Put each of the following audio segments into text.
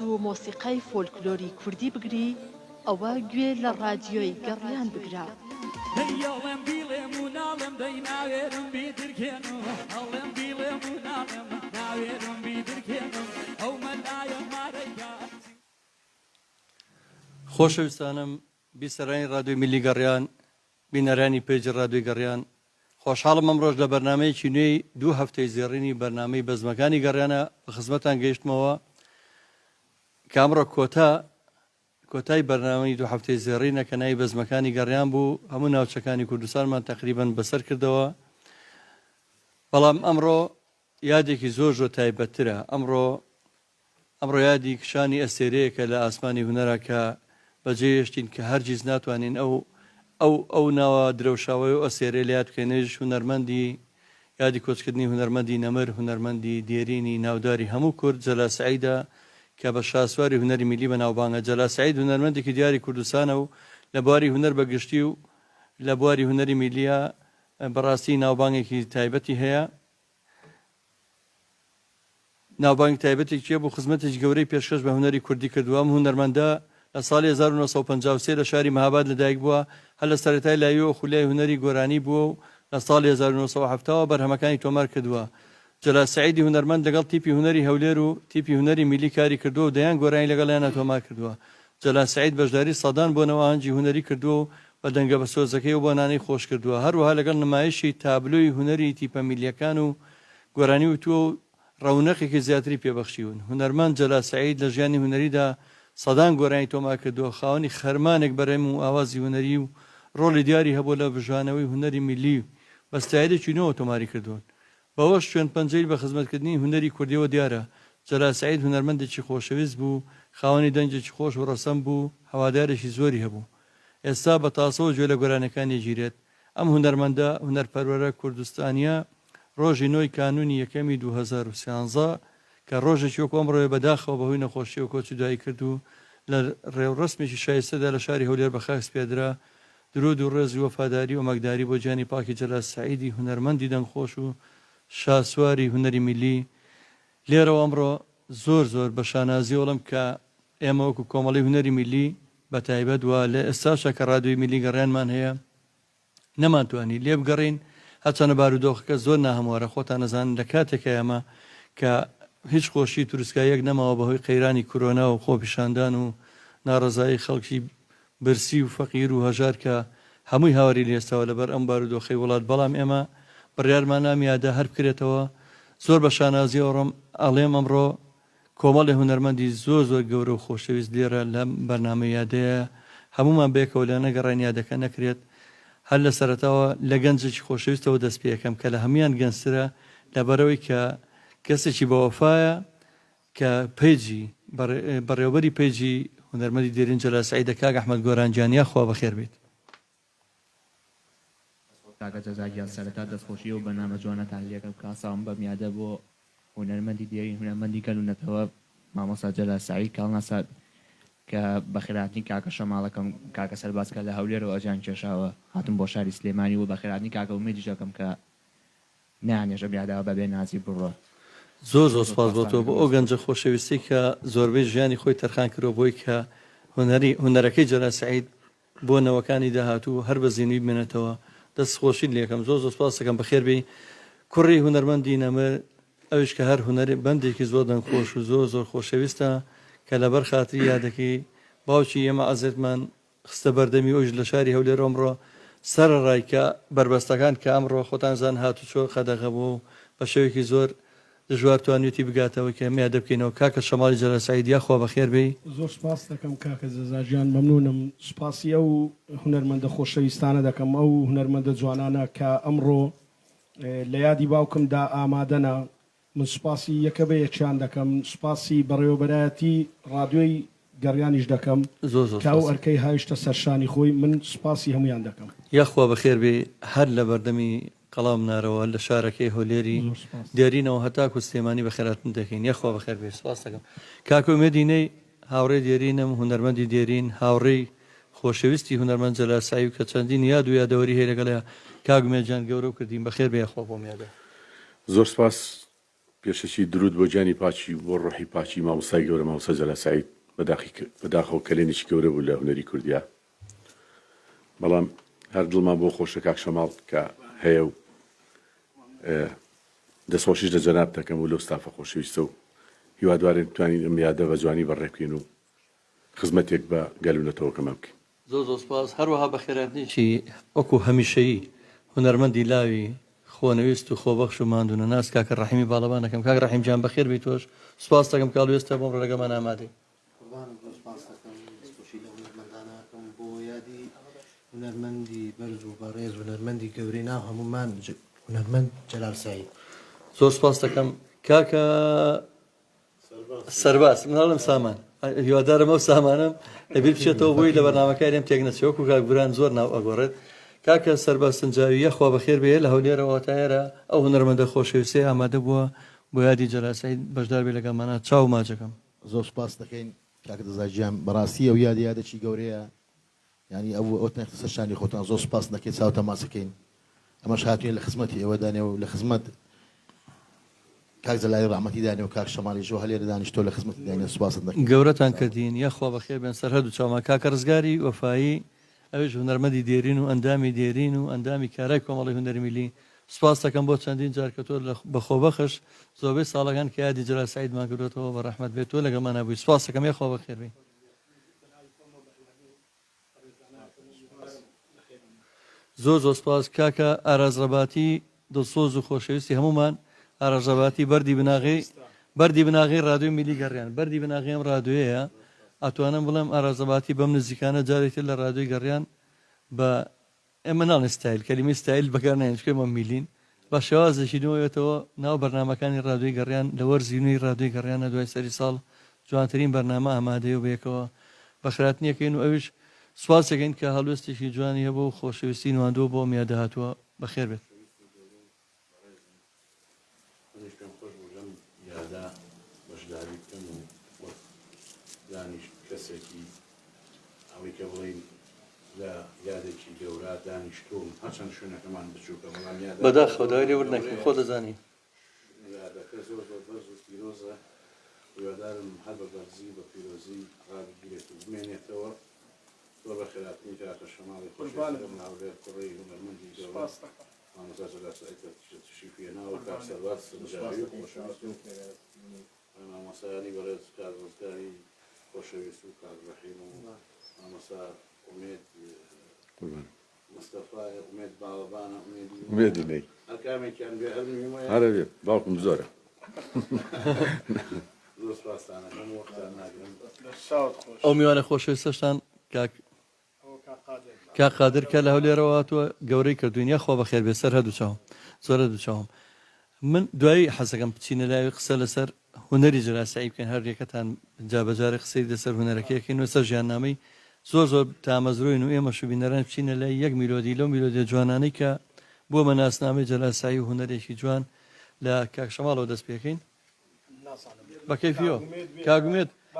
و مۆسیقای فۆلکلۆری کوردی بگری ئەوە گوێ لە ڕادیۆی گەڕیان بگرە. هەڵێم بیڵێم و ناڵم دەی ناوێرم بیدرکێنم هەڵێم بیڵێم و ناڵم ناوێرم بیدرکێنم ئەو مەلایە مارەیە. خۆشەویستانم بیسەرانی ڕادیۆی میلی گەڕیان بینەرانی پیجی ڕادیۆی گەڕیان خۆشحاڵم ئەمڕۆژ لە بەرنمەیەکی نوێی 2 هەفتەی زێڕینی بەرنامەی بەزمەکانی گەڕیانە بە خزمەتان گەیشتمەوە کە ئەمڕۆ کۆتای بەرنامەی 2 هەفتەی زێڕینە کە ناوی بەزمەکانی گەڕیان بوو هەموو ناوچەکانی کوردستانمان تقریبەن بەسەر کردەوە. بەڵام ئەمڕۆ یادێکی زۆر تایبەتترە. ئەمڕۆ یادی کشانی ئەستێرەیەکە لە ئاسمانی هونەرە کە بەجێهێشتین کە هەرگیز ناتوانین ئەو ناوە درەوشاوی و ئەسێرە لە یاد بکەینەش هونەرمەندی یادی کۆچکردنی هونەرمەندی نەمر هونەرمەندی دێرینی ناوداری هەموو کورد جەلا سەعیدە کە بە شاسواری هونەری میلی بەناوبانگە. جەلا سەعید هونەرمەندێکی دیاری کوردستانە و لە بواری هونەر بەگشتی و لە بواری هونەری میلیە بەڕاستی ناوبانگێکی تایبەتی هەیە. ناوبانگ تایبەتێک چیە بۆ خزمەتێکی گەورەی پێشکەش بە هونەری کوردی کردووە. ئەم هونەرمەندە لە ساڵی 1953 لە شاری مەهاباد لەدایک بووە، هەر لە سەرەتای لایەوە خولای هونەری گۆرانی بووە و لە ساڵی 1970 بەرهەمەکانی تۆمار کردووە. جەلا سەعیدی هونەرمەند لەگەڵ تیپی هونەری هەولێر و تیپی هونەری میلی کاری کردووە و دەیان گۆرانی لەگەڵیانە تۆمار کردووە. جەلا سەعید بەشداری سەدان بۆنەوە ئاهەنگی هونەری کردووە و بە دەنگە بە سۆزەکەی و بۆ نانەی خۆش کردووە. هەروەها لەگەڵ نمایشی تابلۆی هونەری تیپە میلیەکان و گۆرانی وتووە و ڕەونەقێکی زیاتری پێبەخشیون. هونەرمەند جەلا سەعید لە ژیانی هونەریدا سەدان گۆرانی تۆمار کردووە، خاوەنی خەرمانێک بەرەم و ئاوازی هونەری و ڕۆڵی دیاری هەبوو لە بژانەوەی هونەری میلی بەستایدێکی نوێ تۆماری کردوون. بەوەش شوێن پەنجەی بە خزمەتکردنی هونەری کوردیەوە دیارە. جەلا سەعید هونەرمەندێکی خۆشەویست بوو، خاوەنی دەنجێکی خۆش و ڕەسەم بوو، هەوادارێکی زۆری هەبوو. ئێستا بە تاسەوە گوێ لە گۆرانەکانی گیرێت. ئەم هونەرمەندە هونەرپەروەرە کوردستانیە ڕۆژی 9 کانونی یەکەمی 2013 کە ڕۆژێکی وەکو ئەمڕۆیە بەداخەوە بەهۆی نەخۆشی و کۆچی دوایی کرد و لە ڕێوڕسمێکی شایستەدا لە شاری هەولێر بە خاک سپێدرا. درود و ڕێزی وەفاداری و مەکداری بۆ گیانی پاکی جەلا سەعیدی هونەرمەندی دەنگخۆش و شاسواری هونەری میلی. لێرەوە ئەمڕۆ زۆر بە شانازی وەڵم کە ئێمە وەکو کۆمەڵی هونەری میلی بە تایبەت وە لە ئێستاشە کە ڕادیۆی میلی گەڕیانمان هەیە نەمانتوانی لێ بگەڕین هەچەنە بارودۆخەکە زۆر ناهەموارە. خۆتان نەزانن لە کاتێکە ئێمە کە هیچ خۆشی توروسکایەک نەماوە بەهۆی قەیرانی کۆرۆنا و خۆپیشاندان و ناڕەزایی خەڵکی برسی و فەقیر و هەژار کە هەمووی هاواری لێستاوە لەبەر ئەم بارودۆخەی وڵات. بەڵام ئێمە بڕیارمان نامیادا هەر بکرێتەوە. زۆر بە شانازی ئەوڕۆم ئەڵێم ئەمڕۆ کۆمەڵی هونەرمەندی زۆر گەورە و خۆشەویست لێرە لەم بەرنامە یادەیە هەمومان بێکەوە لە نەگەڕین یادەکە نەکرێت. هەر لە سەرەتاوە لە گەنجێکی خۆشەویستەوە دەست پێ یەکەم کە لە هەمویان گەنجترە لەبەرەوەی کە کەسێکی بەوەفایە کە پیجی بەڕێوەبەری پیجی هونەرمەندی دێرین جەلا سەعیدە کاک ئەحمەد گۆرانجیانیا خوا بەخێر بێت. کاکە جەزاگیان سەرەتا دەستخۆشی و بەرنامە جوانەتان لێکم کاساوم بەمیادە بۆ هونەرمەندی دێرین هونەرمەندی گەلوونەتەوە مامۆستا جەلا سەعید کاڵناسات کە بەخێراتنی کاکە شەماڵەکەم کاکە سەربازکە لە هەولێرەوە ئەجان کێشاوە هاتم بۆ شاری سلێمانی و بەخێراتنی کاکە ومێدی ژەکەم کە نانێژە بیاداوە بەبێ نازی بڕۆ. زۆر سپاس بۆ تۆ بۆ ئەو گەنجە خۆشەویستی کە زۆربەی ژیانی خۆی تەرخان کردەوە بۆی کە هونەرەکەی جەلا سەعید بۆ نەوەکانی داهاتوو هەر بە زیینوی بمێنێتەوە. دەستخۆشی لێکم زۆر سپاس دەکەم بەخێر بێ. کوڕی هونەرمەندی نەمر ئەوش کە هەر هونەری بەندێکی زۆر دەنگخۆش و زۆر خۆشەویستە کە لەبەر خاتری یادەکەی باوکی ئێمە عەزیزمان خستە بەردەمی ئەوش لە شاری هەولێر ئەمڕۆ سەرڕای کە بربەستەکان کە ئەمڕۆ خۆتان زان هاتوچۆ قەدەغە بوو بە شێوەیەکی زۆر دژوار توانێتی بگاتەوە کە میادە بکەینەوە. کاکە شەماڵی جەلا سەعید یاخوا بەخێر بێ. زۆر سپاس دەکەم کاکە جەزاگیان مەمنونم. سوپاسی ئەو هونەرمەندە خۆشەویستانە دەکەم ئەو هونەرمەندە جوانانە کە ئەمڕۆ لە یادی باوکمدا ئامادەنە. من سوپاسی یەکە بە یەکیان دەکەم، سوپاسی بەڕێوەبەرایەتی ڕادیۆی گەڕیانیش دەکەم کە ئەو ئەرکەی هایشتە سەرشانی خۆی. من سوپاسی هەمویان دەکەم. یاخوا بەخێر بێ. هەر لە بەردەمی قەڵام نارەوە لە شارەکەی هەولێری دیارینەوە هەتاکو سلێمانی بەخێراتن دەکەین. یاخوا بەخێر بێ. سپاس دەکەم. کاکە ومێدینەی هاوڕێی دێرینم هونەرمەندی دێرین هاوڕێی خۆشەویستی هونەرمەند جەلا سەعید کە چەندین یاد و یادەوەری هەیە لەگەڵە کاک مێرجان گەورە و کردین. بەخێر بێ. یاخوا بۆ میادە. زۆر سپاس پێشەکی درود بۆ گیانی پاچی بۆ ڕۆحی پاچی مامۆستای گەورە مامۆستا جەلال سەعید بەداخەوە کلێنێکی گەورە بوو لە هونەری کوردیا بەڵام هەر دڵمان بۆ خۆشە کاک شەماڵ کە هەیە و دەستخۆشیش لە جەناب دەکەم و لەو ستافە خۆشەویستە و هیوادوارێن بتوانین ئەم یادە بە جوانی بەڕێبکەین و خزمەتێک بە گەلوونەتەوە کەمە بکەین. زۆر سپاس هەروەها بە خێراتنێکی وەکو هەمیشەیی هونەرمەندی لاوی خۆنەویست و خۆبەخش و ماندوونە ناس کاکە ڕەحیمی باڵەبانەکەم کاک ڕەحیم گیان بەخێر بیت تۆش سوپاس دەکەم کاڵوێستە بۆم ڕێگەمان ئامادەی بۆ یادی هونەرمەندی بەرز و بەڕێز هونەرمەندی گەورەی ناو هەمومان هونەرمەند جەلال سەعید زۆر سپاس دەکەم کاکە سەرباز مناڵم سامان هیوادارم ئەو سامانم لەبیر بچێتەوە بۆی لە بەرنامەکانیم تێک نەچێوەکو کاک بران زۆر ناو ئەگۆڕێت کاکە سەرباز سنجاویە خوا بەخێر بێ لە هەولێرەوە تایەرە ئەو هونەرمەندە خۆشەویستێ ئامادە بووە بۆ یادی جەلال سەعید بەشدار بێ لەگەڵمانە چاو ماچەکەم زۆر سپاس دەکەین کاکە دەزاجیان بەڕاستی ئەو یادێکی گەورەیە ینی ئەو تەخسە شانی خۆتان زۆر سپاس دەکەین چاو تەماسەکەین ئەمەش هاتوین لە خزمەتی ئێوەدانێ و لە خزمەت کاک جەلالی ڕەحمەتی دانێ و کاک شەماڵی ژۆ هەلێرە دانیشتۆ لە خزمەتی دانێ سوپاست دەکەین گەورەتان کردین یەخوا بەخێر بێن سەر هەردوو چاوما کاکە ڕزگاری وەفایی ئەوش هونەرمەندی دێرین و ئەندامی دێرین و ئەندامی کارای کۆمەڵی هونەری میلی سوپاس دەکەم بۆ چەندین جار کە تۆ بە خۆبەخش زۆربەی ساڵەکان کە یادی جەلال سەعیدمان کردوێتەوە بە ڕەحمەت بێت تۆ لەگەڵمانە بووی سوپاس دەکەم یەخوا بەخێر بێ زۆر سپاس کاکە ئاراژەباتی دڵسۆز و خۆشەویستی هەمومان ئاراژەباتی بەردی بناغی ڕادیۆی میلی گەڕیان بەردی بناغی ئەم ڕادیۆیە ئەتوانم بڵێم ئاراژەباتی بەم نزیکانە جارێکی لە ڕادیۆی گەڕیان بە ئێمە ناڵێن ستایل کەلیمەی ستایل بەکار نایێن چکە ئێمە میلین بە شێوازێکی نوێتەوە ناو بەرنامەکانی ڕادیۆی گەڕیان لە وەرزینووی ڕادیۆی گەڕیانە دوای سەری ساڵ جوانترین بەرنامە ئامادەیە و بێکەوە بەخراتنیەکەین و ئەوش سوپاسەکەین کە هەڵوێستێکی جوانی هەبوو و خۆشەویستی نواندۆ بۆ میادە هاتووە بەخێر بێت بەشداری بکەم و دانیش کەسێکی ئەوەی کە بڵین لە یادێکی گەورە دانیشتوم هەچەند شوێنەکەمان بچووکە بەڵام بەداخەوەدای لێ وردنەکەی خۆ دەزانی یادەکە زۆر بەرز و پیرۆزە هیوادارم هەر بە بەرزی بە پیرۆزی ڕابگیرێت و بمێنێتەوە زۆر بە خێراتنی کاکە شەماڵی خۆشەویستم هاوڕێ کوڕی هونەرمەندی گەورە مامۆستا جەلال سەعید تشریفێناوە کاک سەرباز سنجاوی و خۆشەویست مامۆستایانی بەڕێز کاک ڕزگاری خۆشەویست و کاک ڕەحیم و مامۆستا ئومێد مستەفای ئومێد باڵەبانە ئومێدی نەی هەر کامێکیان بێ هەرمی وایە هەرە بێ باوکم زۆرە زۆر سوپاسدانەکەم وەختان ناگرم ئەو میوانە خۆشەویستەشتان کاک قادر کە لە هەولێرەوە هاتووە گەورەی کردوین یەخوا بەخێر بێ سەر هەردوو چاوم زۆرە دوو چاوم من دوایی حەزەکەم بچینە لای قسە لەسەر هونەری جەلال سەعید بکەین هەر یەکەتان جابەجارێ قسەی لەسەر هونەرەکەیەکەین و سەر ژیاننامەی زۆر تامەزرۆین و ئێمە شوبینەران بچینە لای یەک میلۆدی لەو میلۆدیە جوانانەی کە بۆ مەناسنامەی جەلال سەعید و هونەرێکی جوان لە کاک شەماڵەوە دەست پێکەین بە کەیفیەوە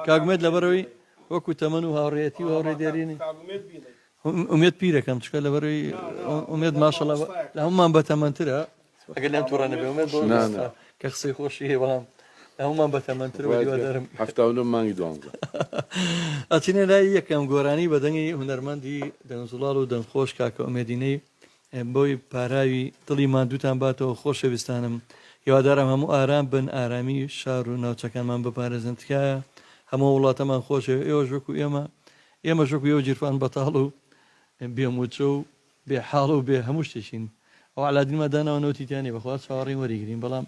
کاگومێت لەبەرەوەی وەکو تەمەن و هاوڕێتی و هاوڕێ دیارینی ئومێد پیرەکەم چکە لەبەرەوەی ئومێد ماشەڵڵا لە هەمومان بەتەمەنترە ئەگەر لەم تووڕانە بێ ئومێد کە قسەی خۆشی هەیە بەڵام لە هەمومان بەتەمەنترەوە هیوادارم هەفتاونم مانگی دوانزە ئەچینە لای یەکەم گۆرانی بەدەنگی هونەرمەندی دەنگزوڵاڵ و دەنگخۆش کاکە ئومێدینەی بۆی پاراوی دڵی ماندووتان باتەوە خۆشەویستانم هیوادارم هەموو ئارام بن ئارامی شار و ناوچەکانمان بپارێزن تکایە هەموو وڵاتەمان خۆشەوە ئێوەش وەکو ئێمە ژوەکو ئێوە جیرفان بەتاڵ و بێموچە و بێ حاڵ و بێ هەموو شتێکین ئەو علادینمەدانەوە نەوتیتیانی بەخوا چاوەڕی وەریگرین بەڵام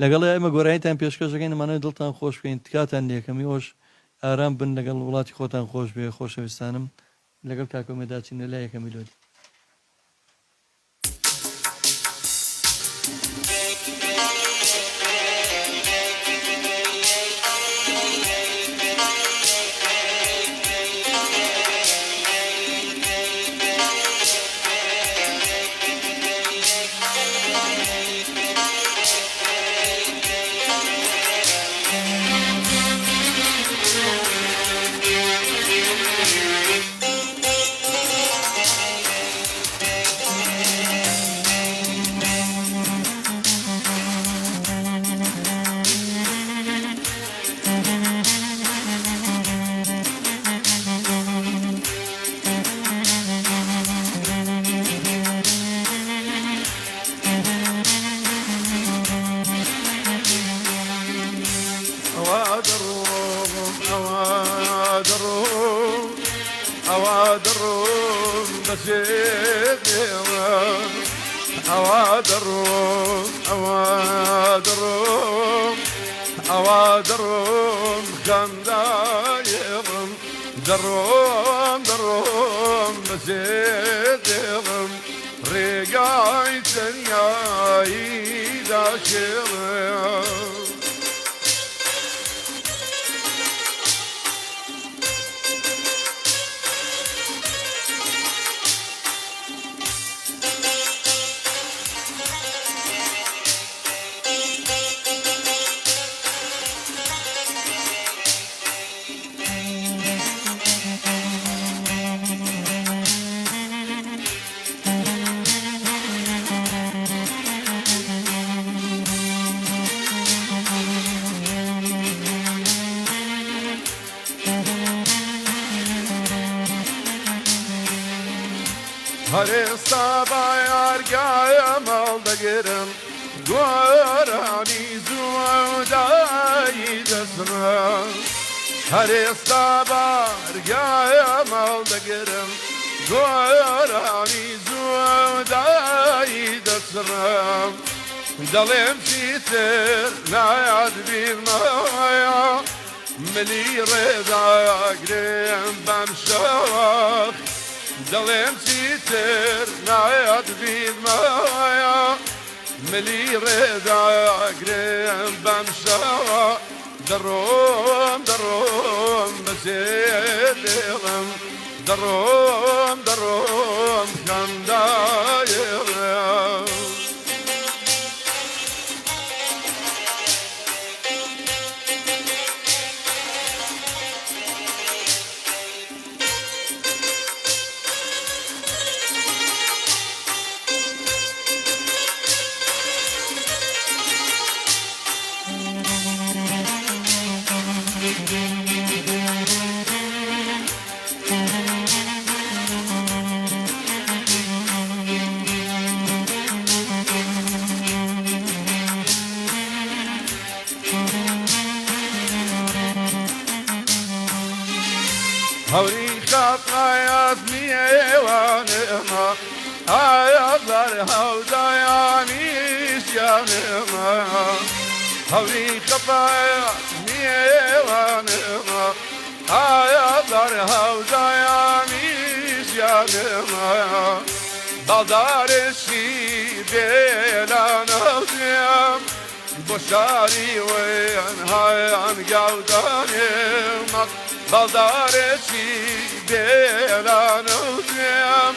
لەگەڵ ئێمە گۆرانیتان پێشکەشەکەین ئەمانەوەی دڵتان خۆش بکەین تکاتان لێکەمی ئەوش ئارام بن لەگەڵ وڵاتی خۆتان خۆش بێ خۆشەویستانم لەگەڵ کاکۆمێداچینە لای یەکەم میلۆدی درون بسيدهم أوادرهم خندايهم دروم بسيدهم رقاي سنياي داشرهم Harista bayar gayam alda girim Guarani zuavdayı desna Harista bayar gayam alda girim Guarani zuavdayı desna Dalim sitir nayad bilmaya Meli reda girim bamşavak دلم سيتر نعيد بيد مايا ملي ردا قريم بمشاوا دروم بسيدهم دروم خندايهم هوري خطايات ميوانما آياتlar havdayamış yanıma Havri kafaya miyevanıma Ayatlar havdayamış yanıma Daldar eşi belanavdiyam Boşari ve hayan gavdanıma Daldar eşi belanavdiyam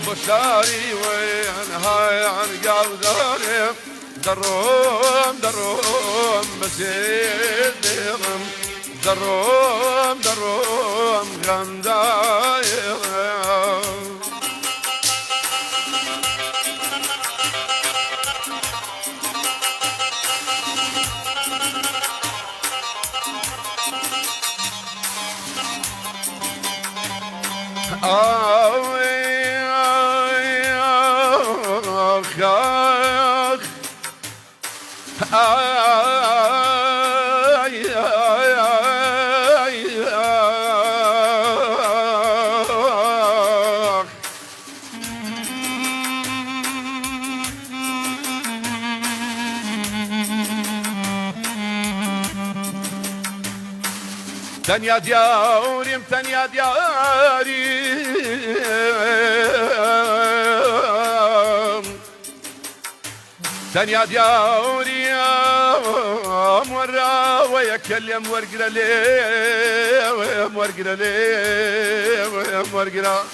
Boşari ve hayan gavdanıma دروم بسيدهم دروم غمدايهم تنيا دياريم تنيا دياريم تنيا دياريم ورا ويكلم ورقرا ليه ورقرا ليه ورقرا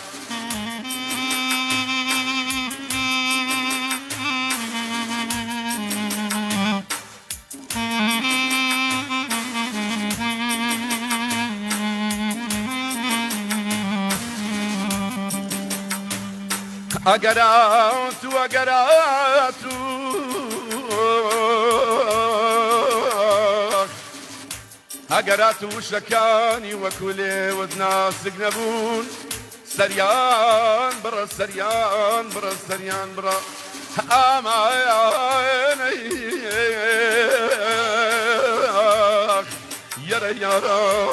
أقرأت أقرأت وشكاني وكلي ودناس قنبون سريان برا سريان برا سريان برا أماني يرى يرى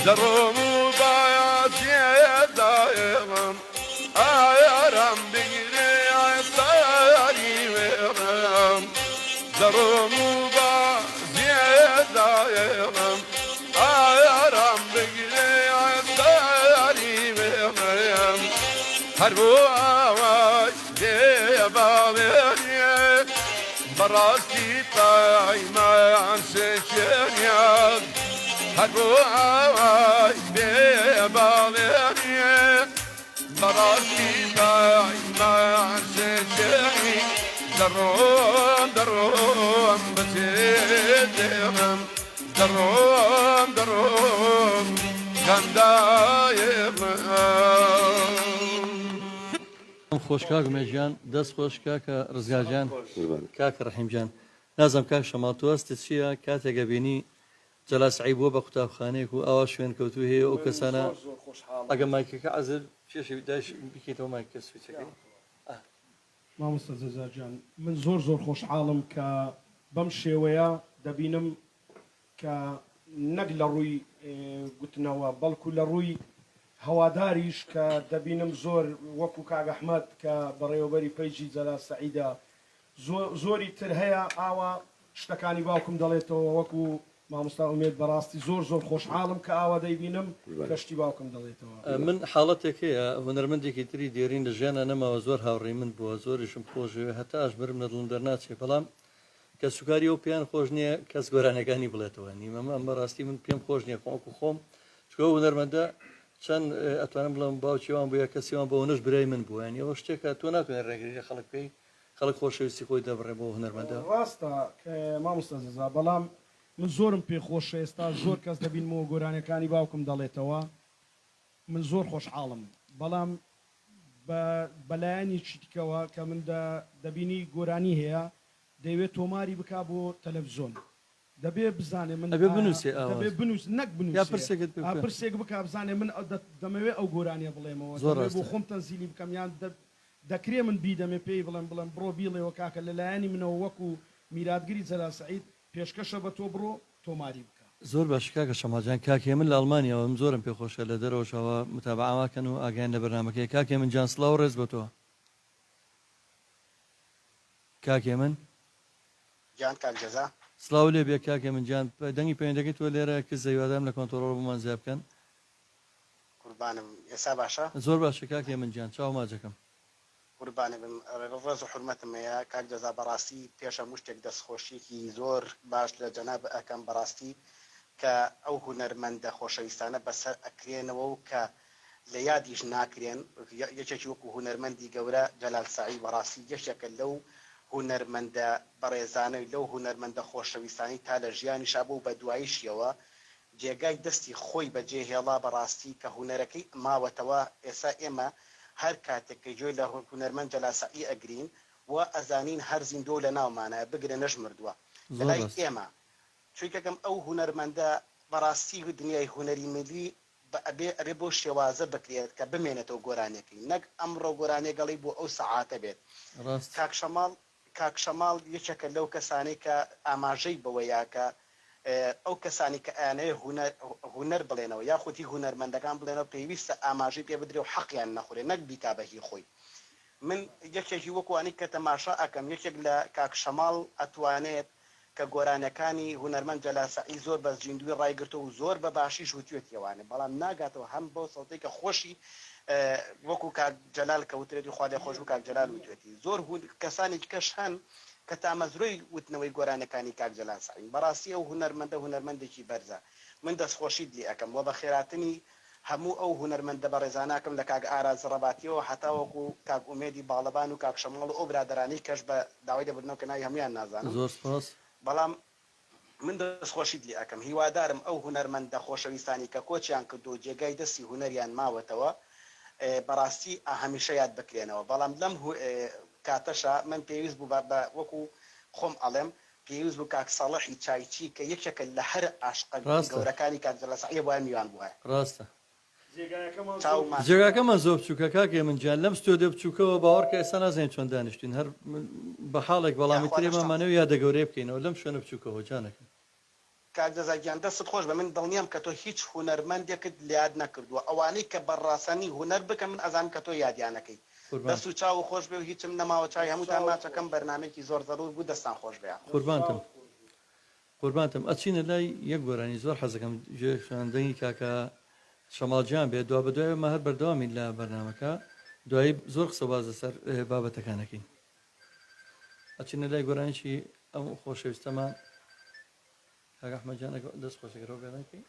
دروم وبايا دايرم آيرم بقري عصاري ويرم دروم وبايا دايرم آيرم بقري عصاري ويرم هربوا ديبالي براسي طاي ما عششنيا هربوا ديبالي براسي طاي ما عششني دروم بتدرم دروم كان دايم خۆش کاک مێژیان دەست خۆش کاکە ڕزگارجان کاکە ڕەحیمجان نازم کاک شەماڵ تۆ هەستت چییە کاتێکە بینی جەلا سعید بووە بە قوتابخانەیەک و ئاوا شوێن کەوتو هەیە ئەو کەسانە ئەگە مایکەکە عەزل کێشی داش بکەیتەوە مایکە سویچەکەی مامۆستا جەزارجان من زۆر خۆشحاڵم کە بەم شێوەیە دەبینم کە نەک لە ڕووی گوتنەوە بەڵکو لە ڕووی هەواداریش کە دەبینم زۆر وەکو کاک ئەحمەد کە بەڕێوەبەری پەیجی جەلا سەعیدە زۆری تر هەیە ئاوا شتەکانی باوکم دەڵێتەوە وەکو مامۆستا ئومێد بەڕاستی زۆر خۆشحاڵم کە ئاوا دەیبینم کەشتی باوکم دەڵێتەوە من حاڵەتێک هەیە هونەرمەندێکی تری دێرین لە ژیانە نەماوە زۆر هاوڕێی من بووە زۆریشم خۆشەوێ هەتاش برم لە دڵم دەرناچێت بەڵام کە سوکاری ئەو پێیان خۆش نییە کەس گۆرانەکانی بڵێتەوە نیمەمە ئەم بەڕاستی من پێم خۆش نییە خۆمکو خۆم چکە هونەرمەندە چەند ئەتوانم بڵم باوکیوان بووە کەسیوان بۆنش برای من بووە ئەوە شتێکە تۆ ناتوانێت ڕێگری خەڵک پێی خەڵک خۆشەویستی خۆی دەبڕێ بۆ هونەرمەندە ڕاستە مامۆستا جەزا بەڵام من زۆرم پێخۆشە ئێستا زۆر کەس دەبینمەوە گۆرانەکانی باوکم دەڵێتەوە من زۆر خۆشحاڵم بەڵام بەلایانی چیتکەوە کە من دەبینی گۆرانی هەیە دەیوێت تۆماری بک بۆ تەلەڤیزۆن دەبێ بزانێ من ئەبێ بنووسێ دەبێ بنووس نەک بنووس پرسێک بک بزانێ من دەمەوێت ئەو گۆرانیە بڵێمەوە بۆ خۆم تەنزیلی بکەم یان دەکرێ من بیدەمێ پێی بڵێم بڕۆ بیڵێەوە کاکە لەلایەنی منەوە وەکو میراتگیری جەلا سەعید پێشکەشە بە تۆ بڕۆ تۆماری بکە زۆر باش کاکە شەماڵجان کاکێ من لە ئەڵمانیەوە من زۆرم پێخۆشە لە دەرەوەشەوە متابعاواکەن و ئاگیان لە بەرنامەکەی کاکێ من جان سڵاو ڕێز بە تۆ کاکێ من جان کاک جەزا سڵاو لێ بێ کاکێ من جان دەنگی پەیوەندەکەی تۆ لێرە کە زەویادام لە کۆنتۆڕۆڵ بمان زیاد بکەن قوربانم ئێستا باشە زۆر باشە کاکێ من جان چاو ماجەکەم قوربانێ بم ڕێز و حورمەتم هەیە کاک جەزا بەڕاستی پێشە مشتێک دەستخۆشیێکی زۆر باش لە جەناب ئەەکەم بەڕاستی کە ئەو هونەرمەندە خۆشەویستانە بەسەر ئەکرێنەوە و کە لە یادیش ناکرێن یەکێکی وەکو هونەرمەندی گەورە جەلال سەعید بەڕاستی یەکێکە لەو هونەرمەندە بەڕێزانەی لەو هونەرمەندە خۆشەویستانی تا لە ژیانیشا بوو بە دواییشیەوە جێگای دەستی خۆی بەجێهێڵا بەڕاستی کە هونەرەکەی ماوەتەوە ئێستا ئێمە هەر کاتێککە جۆی لە هونەرمەند جەلا سەعید ئەگرین و ئەزانین هەر زیندۆ لە ناومانە بگرە نەش مردووە لەلای ئێمە چونکەم ئەو هونەرمەندە بەڕاستی دنیای هونەری ملی ئەبێ بۆ شێوازە بکرێت کە بمێنێتەوە گۆرانەکەی نەک ئەمڕۆ گۆرانێگەڵی بۆ ئەو سەعاتە بێت کاک شەماڵ یەکێکە لەو کەسانی کە ئاماژەی بەوەیاکە ئەو کەسانی کە ئەیانەیە هونەر بڵێنەوە یاخودی هونەرمەندەکان بڵێنەوە پێویستە ئاماژەی پێ بدرێ و حەقیان نەخورێ نەک بیتابەهی خۆی من یەکێکی وەکوانی کە تەماشا ئەکەم یەکێک لە کاک شەماڵ ئەتوانێت کە گۆرانەکانی هونەرمەند جەلا سەعید زۆر بە زیندوی ڕایگرتو و زۆر بە باشیش وتوێتیەوانێ بەڵام ناگاتەوە هەم بۆ سەڵتەی کە خۆشی وەکو کاک جەلال کەوترێتی خوا لێ خۆش و کاک جەلال وتوێتی زۆر کەسانێکی کەش هەن کە تامەزرۆی وتنەوەی گۆرانەکانی کاک جەلال سەعید بەڕاستی ئەو هونەرمەندێکی بەرزە من دەستخۆشیت لێ ئەەکەم وە بە خێراتنی هەموو ئەو هونەرمەندە بە ڕێزاناکەم لە کاک ئاراز ڕەباتیەوە هەتا وەکو کاک ئومێدی باڵەبان و کاک شەماڵ و ئەو برادرانی کەش بە داوای دەبردنەوە کە ناوی هەمویان نازانم زۆر سپاس بەڵام من دەستخۆشیت لێ ئەەکەم هیوادارم ئەو هونەرمەندە خۆشەویستانی کە کۆچیان کردو و جێگای دەستی هونەریان ماوەتەوە بەڕاستی هەمیشە یاد بکرێنەوە بەڵام لەم کاتەشە من پێویست بوو بە وەکو خۆم ئەڵێم پێویست بوو کاک ساڵحی چایچی کە یەکێکە لە هەر عاشقە گەورەکانی کاک جەلا سەعید بۆ میوان بووە ڕاستە جێگاکەمان زۆر بچووکە کاکێ من جان لەم ستۆدیۆ بچووکەوە باوەڕکە ئێستا نازانین چۆن دانیشتین هەر بە حاڵێک بەڵامی ترێمەمانەوە یادە گەورەی بکەینەوە لەم شوێنە بچووکەوە جانەکە کاک دەزاگیان دەست خۆش بە من دڵنیام کە تۆ هیچ هونەرمەندێکت لاد نەکردووە ئەوانەی کە بەڕاستنی هونەر بکە من ئەزانم کە تۆ یادیانەکەی دەست و چاو خۆش بێ و هیچم نەماوە چای هەمووتان ماچەکەم بەرنامێکی زۆر ضرور بوو دەستان خۆش بێ قوربانتم ئەچینە لای یەک گۆرانی زۆر حەزەکەم ژێشاندنی کاکە شەماڵجیان بێت دوا بە دوایەوە هەر بەردەوامین لە بەرنامەکە دوایی زۆر قسە باز لەسەر بابەتەکانەکەین ئەچینە لای گۆرانیی ئەم خۆشەویستەمان کاک ئەحمەدجان دەست خۆشەکەەوە بێڵێنکەی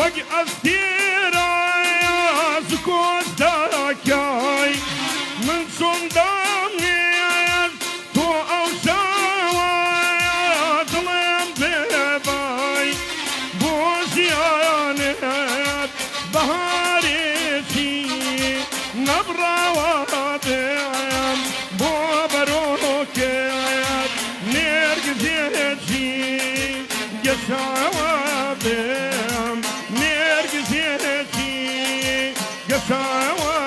وەک ئەستێرە زکۆز دەکای من چۆن دەمێن تۆ ئەو شەوە دڵێم بێبای بۆ ژیانێت بەهارێکی نەبڕاوە دێم بۆ بەرۆکێت نێرگزێکی گەشاوە بێم نێرگزێکی گەشاوە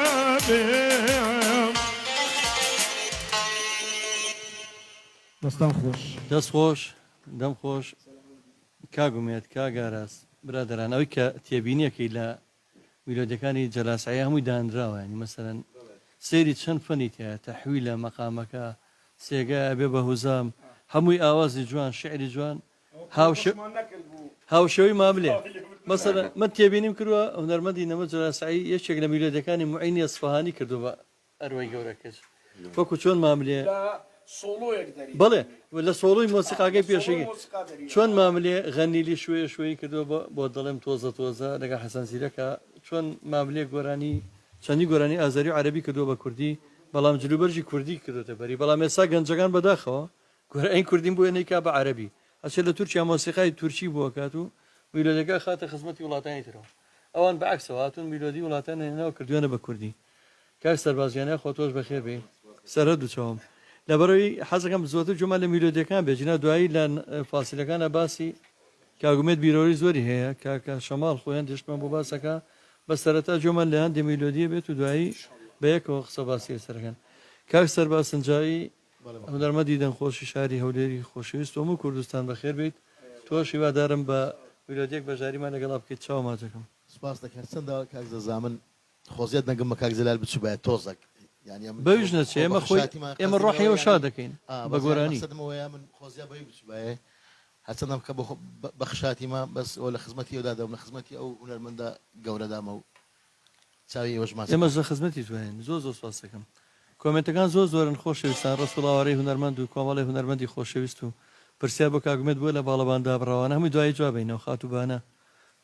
بێم دەستان خۆش دەست خۆش دەم خۆش کاگومێت کاگاراس برادران ئەوەی کە تێبینیەکەی لە میلۆدیەکانی جەلاسایی هەمووی دانراوە ینی مەسەرەن سەیری چەند فەنی تایە تەحویل لە مەقامەکە سێگایە بێ بە هوزام هەمووی ئاوازی جوان شعری جوان هاوشەوەی ماملێ مەسەرە من تێبینیم کردووە هونەرمەندی نەمە جەلاسایی یەکێک لە میلۆدیەکانی معینی ئەسفەهانی کردو بە ئەروەی گەورەکەش وەکو چۆن ماملێ بەڵێ لە سۆڵۆی مۆسیقاگەی پێشەگی چۆن ماملێ غەنیلی شوێ شوێی کردو بۆ دەڵێم تۆزە تۆزە لەگە حەسەن زیرەکە چۆن ماملێ گۆرانی چەندی گۆرانی ئازاری و عەرەبی کردووە بە کوردی بەڵام جلوبەرژی کوردی کردوتە بەری بەڵام ئێستا گەنجەکان بەداخەوە گۆرەین کوردین بۆ وێنەیکا بە عەرەبی ئەچێت لە تورکیا مۆسیقای تورکی بووە کات و میلۆدیەکە خاتە خزمەتی وڵاتانی ترەوە ئەوان بەعکسەوە هاتوون میلۆدی وڵاتان هێناوە کردوێنە بە کوردی کاک سەربازیانە خۆ تۆش بەخێر بێ سەرە دووچەوەم لەبەرەوەی حەزەکەم زۆرتر جوما لە میلۆدیەکان بێجینا دوایی لە فاسیلەکانە باسی کاگومێت بیرۆری زۆری هەیە کاکە شەماڵ خۆیان دشتمان بۆ باسەکە بە سەرەتا جۆمان لە هەندێک میلۆدیە بێت و دوایی بە یەکەوە قسە باسی سەرەکەن کاک سەرباز سنجایی هونەرمەندی دەنگخۆشی شاری هەولێری خۆشەویست هەموو کوردستان بەخێر بیت تۆش هیوادارم بە میلۆدیەک بەژاریمان لەگەڵا بکەیت چاو ماچەکەم سپاس دەکەم چەندە کاک زەزامن خۆزیەت نەگەم بە کاک زەلال بچوو بایە تۆزێک بەویش نەچێ ئێمە خۆی ئێمە ڕۆحیەوە شا دەکەین بە گۆرانی من خۆزیە بەوی بچووبایە هەچەندم کە بە خشاتیمە بەس ئەو لە خزمەتی ئەودادەم لە خزمەتی ئەو هونەرمەندە گەورەدامە و چاوی ئێوەش ماچ ئێمەش لە خزمەتی توێن زۆر زۆر سپاس دەکەم کۆمنتەکان زۆر زۆرن خۆشەویستان ڕسوڵاوەڕێی هونەرمەند و کۆمەڵی هونەرمەندی خۆشەویست و پرسیار بۆ کاگومێت بووە لە باڵەباندا بڕاوانە هەمووی دوای جوابینەوە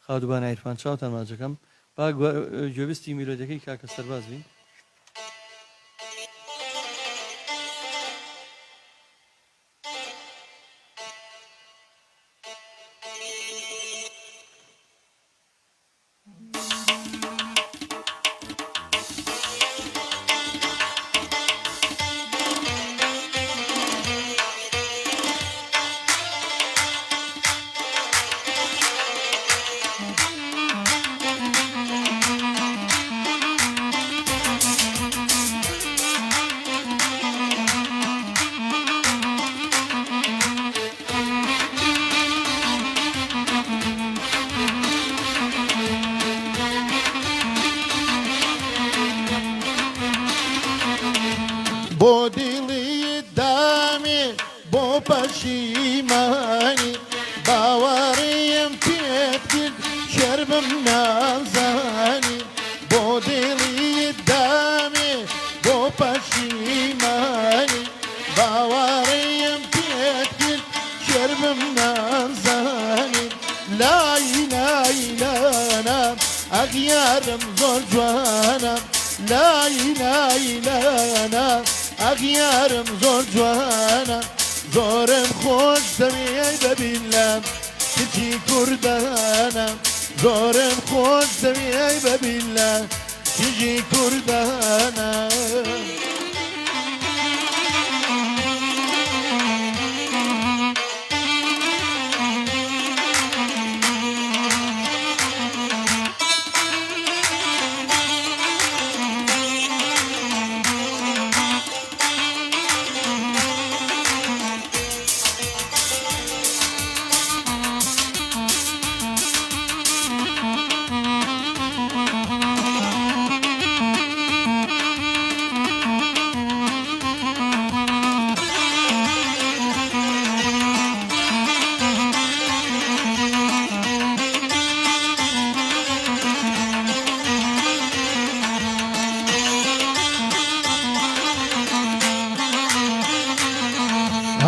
خاتوبانە عیرفان چاوتان ماچەکەم با گوێویستی میلۆدیەکەی کاکە سەرباز بین بۆ دیڵی دامی بۆ پەشیمانی باوەڕیم پێت کرد شەرمم نازانی بۆ دیڵی دامی بۆ پەشیمانی باوەڕیم پێت کرد شەرمم نازانی لای لای لانم ئەغیارم زۆر جوانم لای لای لانم ئەغیارم زۆر جوانە زۆرم خۆش دەوێ ببینم کچی کوردانە زۆرم خۆش دەوێ ببینم کچی کوردانە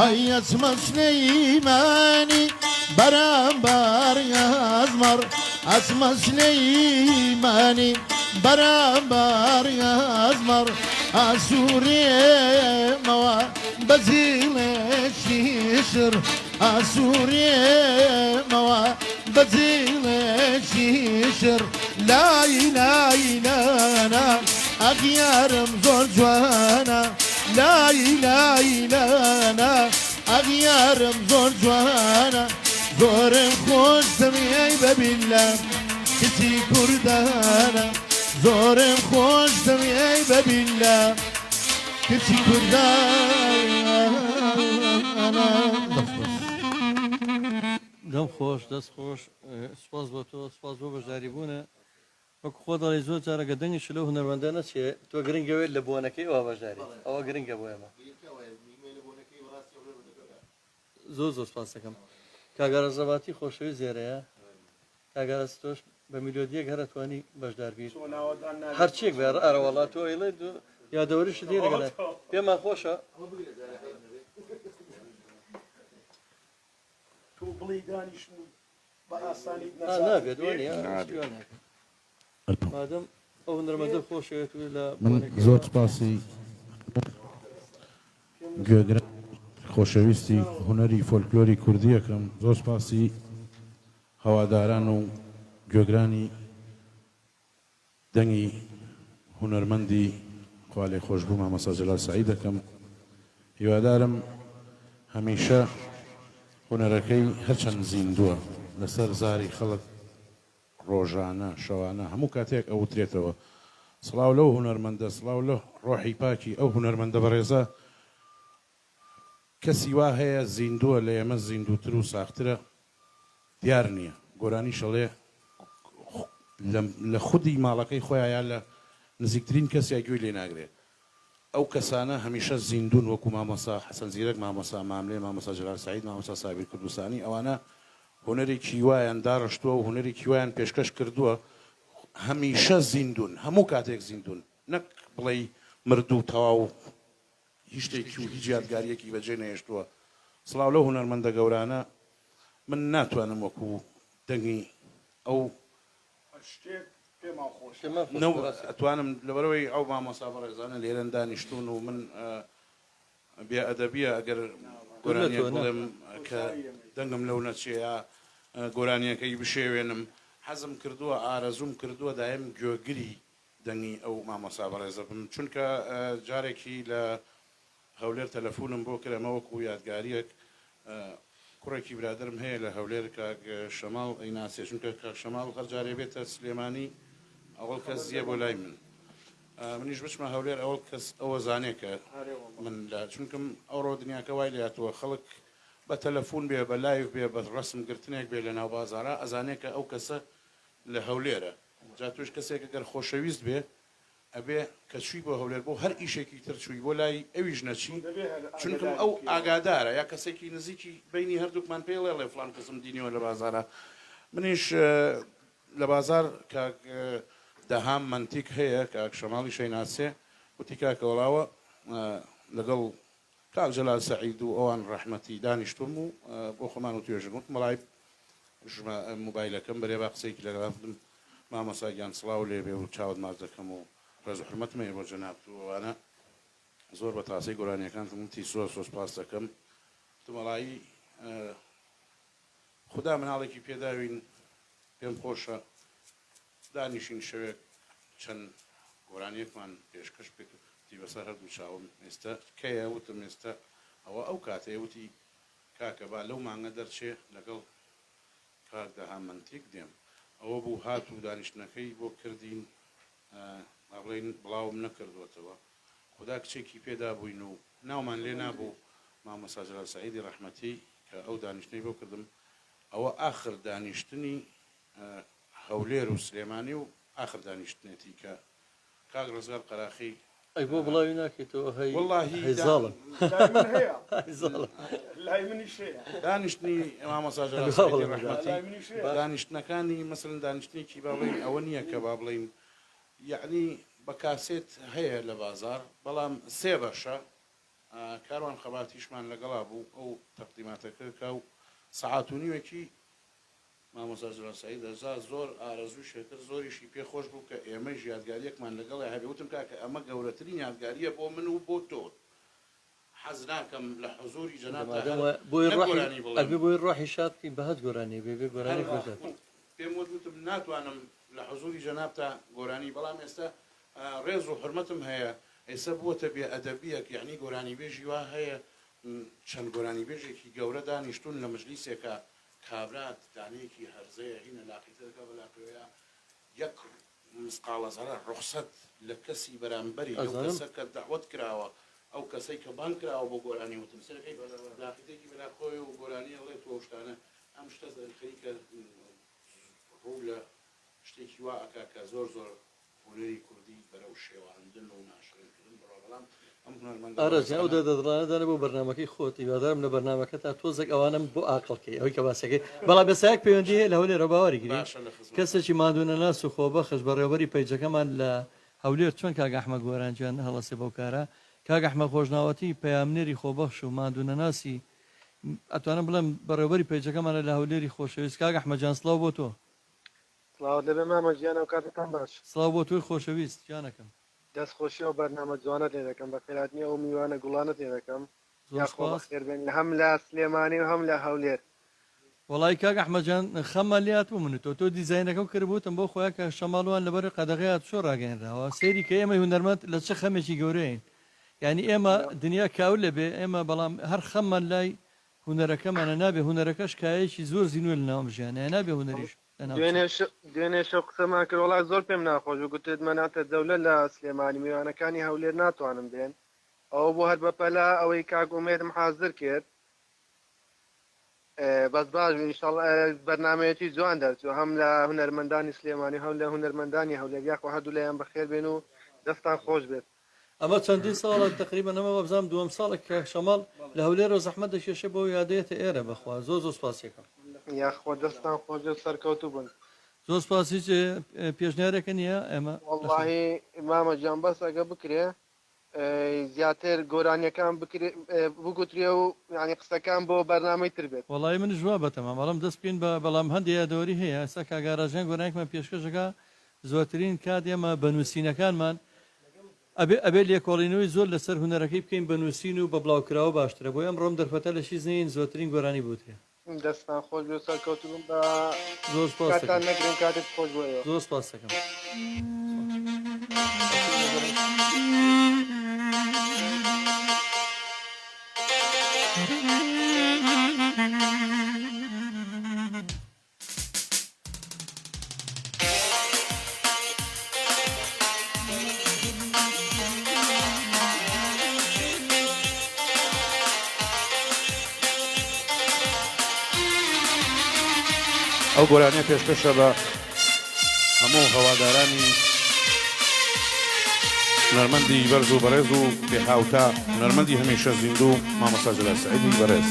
هەیەچمە سلەیمانی بەرامبەر ئەزمەر اسمە سلەیمانی بەرامبەر ئەزمەڕ ئاسوورێمەوە بەجێڵێکی شر ئاسوورێمەوە بەجێڵێکی شر لای لای لانە ئەغیارم زۆر جوانە لای لای لانە ئەغیارم زۆر جوانە زۆرم خۆش دەمیای بەبیلە کچی کوردانە زۆرم خۆش دەمیای بەبیلە کچی کوردانە دەم خۆش دەست خۆش سپاس بۆ تۆ سپاس بۆ بەشداری بوونە وەکو خۆ دەڵی زۆر جارەگە دەنگیش لەو هونەرمەندە نەچێ تۆ گرنگەوێت لە بۆنەکەی ئەوە بەشداری ئەوە گرنگە بۆ ئێمە زۆر زۆر سپاس دەکەم کاگەرە زەباتی خۆشەوی زێرەیە کاگەرە تۆش بە میلۆدیەک هەرەتوانی بەشدار بیت هەرچێک بێ ئەرەوەڵات تۆ ئەیڵێ یادەوەریش دێ لەگەڵێت پێمان خۆشە تو بڵی دانیشت بە ئاسانی نابێت مادەم ئەو هونەرمەندە خۆشەوێت لە من زۆر سپاسی گوێگرە خۆشەویستی هوەری فۆلکلۆری کوردیەکەم زۆر سپاسی هەواداران و گوێگرانی دەنگی هونەرمەندی خوا لێ خۆشبوو مامەستا جەلال سەعید دەکەم هیوادارم هەمیشە هونەرەکەی هەرچەند زیندووە لەسەر زاری خەڵک ڕۆژانە شەوانە هەموو کاتێک ئەو وترێتەوە سڵاو لەو هونەرمەندە سڵاو لە ڕۆحی پاکی ئەو هونەرمەندە بەڕێزە کەسی وا هەیە زیندووە لە ئێمە زیندووتر و ساخترە دیار نییە گۆرانی شەڵێ لە خودی ماڵەکەی خۆیان یا لە نزیکترین کەسیا گوێی لێ ناگرێت ئەو کەسانە هەمیشە زیندون وەکو مامۆستا حەسەن زیرەک مامۆستا ماملێ مامۆستا جەلال سەعید مامۆستا سابیر کوردستانی ئەوانە هونەرێکی وایان داڕشتووە و هونەرێکی وایان پێشکەش کردووە هەمیشە زیندون هەموو کاتێک زیندون نەک بڵێ مردوو تەواو هیچ شتێکی و هیچ یادگاریەکی بەجێ نەهێشتووە سڵاو لەو هونەرمەندە گەورانە من ناتوانم وەکو دەنگی ئەو ئەتوانم لەبەرەوەی ئەو مامۆستا بەڕێزانە لێرەن دانیشتون و من بێ ئەدەبیە ئەگەر گۆرانیە بڵێم کە دەنگم لەو نەچێە گۆرانیەکەی بشێوێنم حەزم کردووە ئارەزوم کردووە دایم گوێگری دەنگی ئەو مامۆستا بەڕێزە بم چونکە جارێکی لە هەولێر تەلەفۆنم بۆ کرەمە وەکو یادگاریەک کوڕێکی برادرم هەیە لە هەولێر کاک شەماڵ ئەیناسێ چونکە کاک شەماڵ هەر جارێ بێتە سلێمانی ئەوڵ کەس زیە بۆ لای من منیش بچمە هەولێر ئەوە کەس ئەوە زانێکە من لە چونکەم ئەوڕۆ دنیاکە وای لێهاتووە خەڵک بە تەلەفۆن بێ بە لایڤ بێ بە ڕسم گرتنێک بێ لە ناو بازارە ئەزانێکە ئەو کەسە لە هەولێرە جا توش کەسێک گەر خۆشەویست بێ ئەبێ کە چووی بۆ هەولێر بۆ هەر ئیشێکی تر چووی بۆ لای ئەویش نەچی چونکەم ئەو ئاگادارە یا کەسێکی نزیکی بینی هەردووکمان پێڵێ لێ فلان کەسم دینیەوە لە بازارە منیش لە بازار کاک دەهام منتیک هەیە کاک شەماڵی شەیناسێ وتی کاکە وەڵاوە لەگەڵ کاک جەلال سەعید و ئەوان ڕەحمەتی دانیشتوم و بۆ خۆمان و توێژن وت مەڵای موبایلەکەم بەرێ با قسەیەکی لەگەڵم مامۆستا گیان سڵاو لێ بێ و چاوت ماز دەکەم و ڕێز و حرمەتمە بۆ جەناب و ئەوانە زۆر بە تاسەی گۆرانیەکانتم وتی زۆر سۆسپاس دەکەم مەڵایی خوددا مناڵێکی پێداوین پێم خۆشە دانیشین شەوێک چەند گۆرانیەکمان پێشکەش پێکردی بەسەر هەردوو چاوم ئێستا کەیە وتم ئێستا ئەوە ئەو کاتەیە وتی کاکە با لەو مانگە دەرچێ لەگەڵ کاک دەهام منتیک دێم ئەوە بوو هات و دانیشتنەکەی بۆ کردین بڵێن بڵاوم نەکردوێتەوە خوددا کچێکی پێدا بووین و ناومان لێ نابوو مامۆستا جەلال سەعیدی ڕەحمەتی کە ئەو دانیشتنەی بۆ کردم ئەوە ئاخر دانیشتنی هەولێر و سلێمانی و ئاخر دانیشتنێتی کە کاک ڕزگار قەراخی ئەی بۆ بڵاوی ناکەیتەوە هەی واللهی هەیزاڵە دانیشتنی مامۆستا جەلال سەعیدی ڕەحمەتی دانیشتنەکانی مەسەڵەن دانیشتنێکی با بڵێن ئەوە نییە کە با بڵێن یعنی بە کاسێت هەیە لە بازار بەڵام سێ بەشە کاروان خەباتیشمان لەگەڵا بوو ئەو تەقدیماتەکە کە و سەعات و نیوێکی مامۆستا جلاسایی دەزا زۆر ئارەزوو شێتر زۆریشی پێ خۆش بوو کە ئێمەش یادگاریەکمان لەگەڵی هەبێوتم کاکە ئەمە گەورەترین یادگاریە بۆ من و بۆ تۆ حەز ناکەم لە حزوری جەنابتا بۆی ڕۆحی شادی بەهەت گۆرانی بێ گۆرانی خۆشات پێم وتم ناتوانم لە حزوری جەنابتا گۆرانی بەڵام ئێستا ڕێز و حرمەتم هەیە ئێستا بووەتە بێ ئەدەبیەک یعنی گۆرانی بێژی وا هەیە چەند گۆرانی بێژێکی گەورە دانیشتون لە مەجلیسێکە کابرات دانەیەکی هەرزەیە هینە لاقیتەکە بەلاکوێیە یەک مسقالە زەرە ڕوخسەت لە کەسی بەرامبەری ئەو کەسە کە داوت کراوە ئەو کەسەی کە بان کراوە بۆ گۆرانی وتم سەرەکەی لاقیتێکی بەلاخۆی و گۆرانی ئەڵێ تۆ شتانە ئەم شتە خەریکە ڕوو لە شتێکی وا ئەکا کە زۆر زۆر هونەری کوردی بەرەو شێواندن و ناشرینکردن بڕۆ بەڵام ئارەزیان ئەو دەدڵانەدانە بۆ بەرنامەکەی خۆت هیوادارم لە بەرنامەکە تا تۆزێک ئەوانم بۆ ئاقلکەی ئەوەی کە باسەکەی بەڵام بەسایەک پەیوەندی هەیە لە هەولێرە باوەری گرێ کەسێکی مادوونە ناس و خۆبەخش بەڕێوەبەری پەیجەکەمان لە هەولێر چۆن کاک ئەحمەد گۆرانجیان هەڵەسێ بەو کارە کاک ئەحمەد خۆشناوەتی پەیامنێری خۆبەخش و مادوونە ناسی ئەتوانم بڵێم بەڕێوەبەری پەیجەکەمانە لە هەولێری خۆشەویست کاک ئەحمەد جان سڵاو بۆ تۆ سڵاو دەبێ مامە گیانە و کاتتان باش سڵاو بۆ تۆی خۆشەویست گیانەکەم دەستخۆشی و بەرنامە جوانە لێ دەکەم بە خێراتنی ئەو میوانە گوڵانت لێ دەکەم خێربێن هەم لە سلێمانی و هەم لە هەولێر وڵی کاک ئەحمەدجان خەمە لات و منێتەوە تۆ دیزینەکەم کردبووتم بۆ خۆیان کە شەماڵوان لەبەر قەدەغەیات چۆ ڕاگەێنراوە سێری کە ئێمە هونەرمەند لە چه خەمێکی گەورەین یعنی ئێمە دنیا کاول لەبێ ئێمە بەڵام هەر خەممان لای هونەرەکەمانە نابێ هونەرەکەش کایەکی زۆر زیینوە لە ناوم ژیانە نابێ هونەریش دوێنێ شەو قسەمان کرد وڵات زۆر پێم ناخۆش و گوتت مەناتە دەولە لە سلێمانی میوانەکانی هەولێر ناتوانم بێن ئەوە بۆ هەر بەپەلا ئەوەی کاگومێتم حازر کرد بەس باش بەرنمەیەکی جوان دەرچوو هەم لە هونەرمەندانی سلێمانی هەم لە هونەرمەندانی هەولێر یاخوا هەردوو لایەن بەخێر بێن و دەستان خۆش بێت ئەمە چەندین ساڵە تقریبان ئەمە بەبزام دووەم ساڵێک کە شەماڵ لە هەولێرەوە زەحمەت دەکێشە بۆ یادێتە ئێرە بەخوا زۆر زۆر سپاسیەکەم یاخوا دەستان خۆش سەرکەوتوو بوون زۆر سپاسی پێشنیارێکە نییە ئێمە واللهی مامە جان بەس ئەگە بکرێ زیاتر گۆرانیەکان بگوتریە و ینی قسەکان بۆ بەرنامەی تر بێت وڵی من ژوا بەتەمە بەڵام دەست پێین بە بەڵام هەندی یادەوەری هەیە ئێستا کاگاراژیان گۆرانێکمان پێشکەشەکە زۆرترین کات ئێمە بەنووسینەکانمان ئەبێ لێکۆڵینەوەی زۆر لەسەر هونەرەکەی بکەین بەنووسین و بە بڵاوکراوە باشترە بۆ ئەم ڕۆم دەرفەتە لە شیزنین زۆرترین گۆرانی بوتێ دەستان خۆش بێ سەرکەوتو بووم بە زۆر کاتان نەگرم کاتت خۆش بۆ زۆر سپاس دەکەم ئەو گۆرانیە پێشکەشە بە هەموو هەوادارانی هونەرمەندی بەرز و بەڕێز و بێهاوتا هونەرمەندی هەمیشە زیندوو مامۆستا جەلال سەعیدی بەڕێز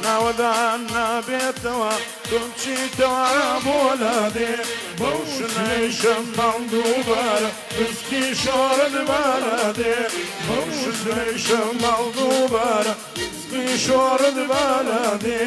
ناودان نابێتەوە تۆچیتەوە بۆ لادێ بەوشنەی شەمەڵ دووبارە بسکی شۆرت بارادێ بەوشنەی شەمەڵ دووبارە بسکی شۆرت بارادێ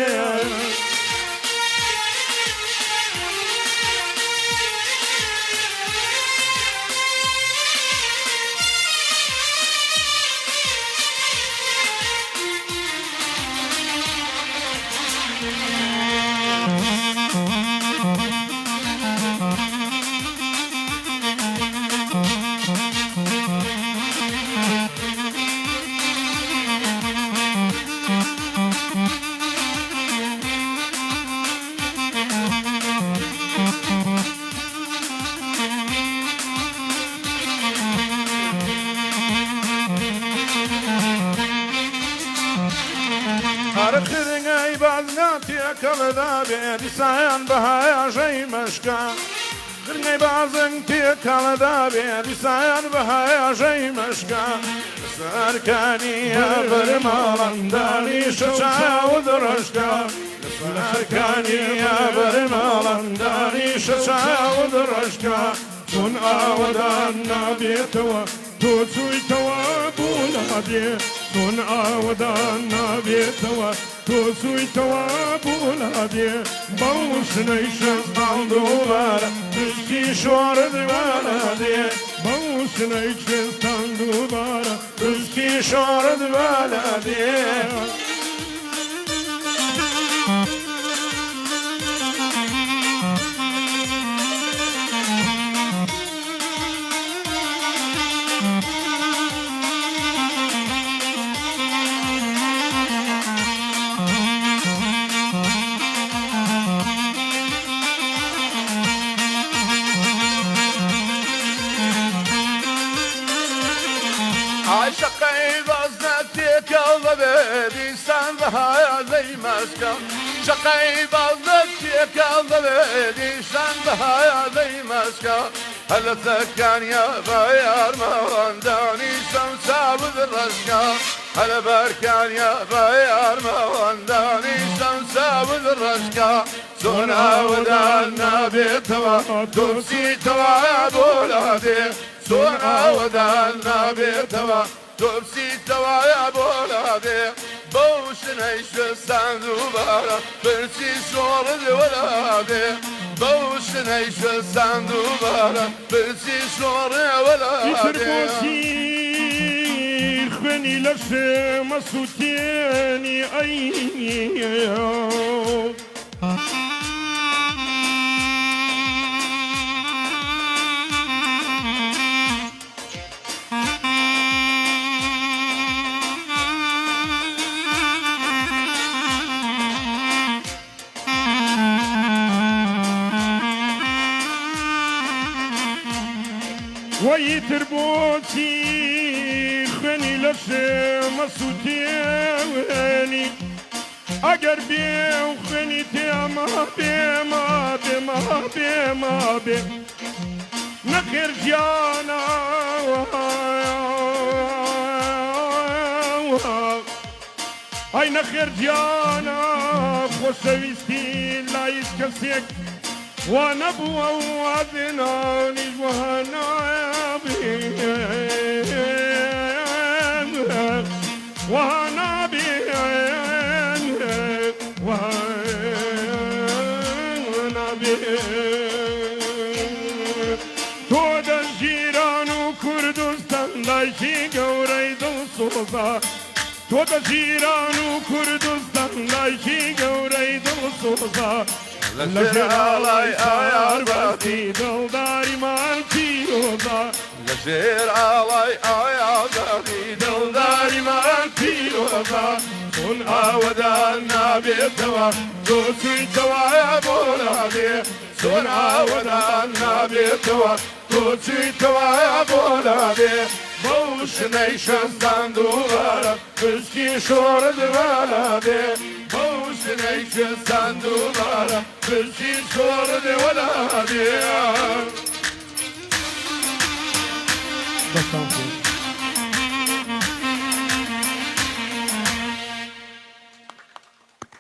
ناتێکە لەدابێ دیسایان بەهایاژەی مەشکە گرنگەی بازنگ تێکەڵەدابێ دیسایان بەهایاژەی مەشکە سەرکانیە بەرماڵەندانی شەچاو دڕشکە سەرکانیە بەرماڵەندانی شەچاو دڕشکە چون ئاوەدان نابێتەوە تۆ چوویتەوە بوو نابێ چون ئاوەدان نابێتەوە تۆ چوویتەوە بوو نابێ بەو شنەی شەستان دووبارە پشتی شۆڕت وانادێ بەو شنەی شەستان دووبارە پشتی شۆڕت وانادێ عاشقي بزنتك الضبيدي سنبها زي مسكة شقي بزنتك الضبيدي سنبها زي مسكة هل تكان يا بيار موانداني سمسا بالرشكة هل بركان يا بيار موانداني سمسا بالرشكة سنا ودانا بيتوا تبسي توا بولادي سنا ودانا بيتوا تبسي توا يا بولادي بوش نعيش الصندوبارة برسي شور الولادي بوش نعيش الصندوبارة برسي شور الولادي خبني لشم سوتيني أيني ويتربوتي خني لشم سوتيني اگر بيو خني تيما بيما بيما بيما بيما نخير جانا اي نخير جانا خوشويستي لا يتكسيك وانا بوعدناني وانا وانا تود الجيران وكردستان لايشي قوري دلصوصا تود الجيران وكردستان لايشي قوري دلصوصا لجر علي آيار باتي دلداري مالتي روضا لجر علي آيار باتي دلداري مالتي روضا كن آودانا بيتوا توسوي توا يا بولادي كن آودانا بيتوا توسوي توا يا بولادي بوش نيشن دوبارا بشكي شورد بلادي بوش نيشن دوبارا بشكي شورد ولادي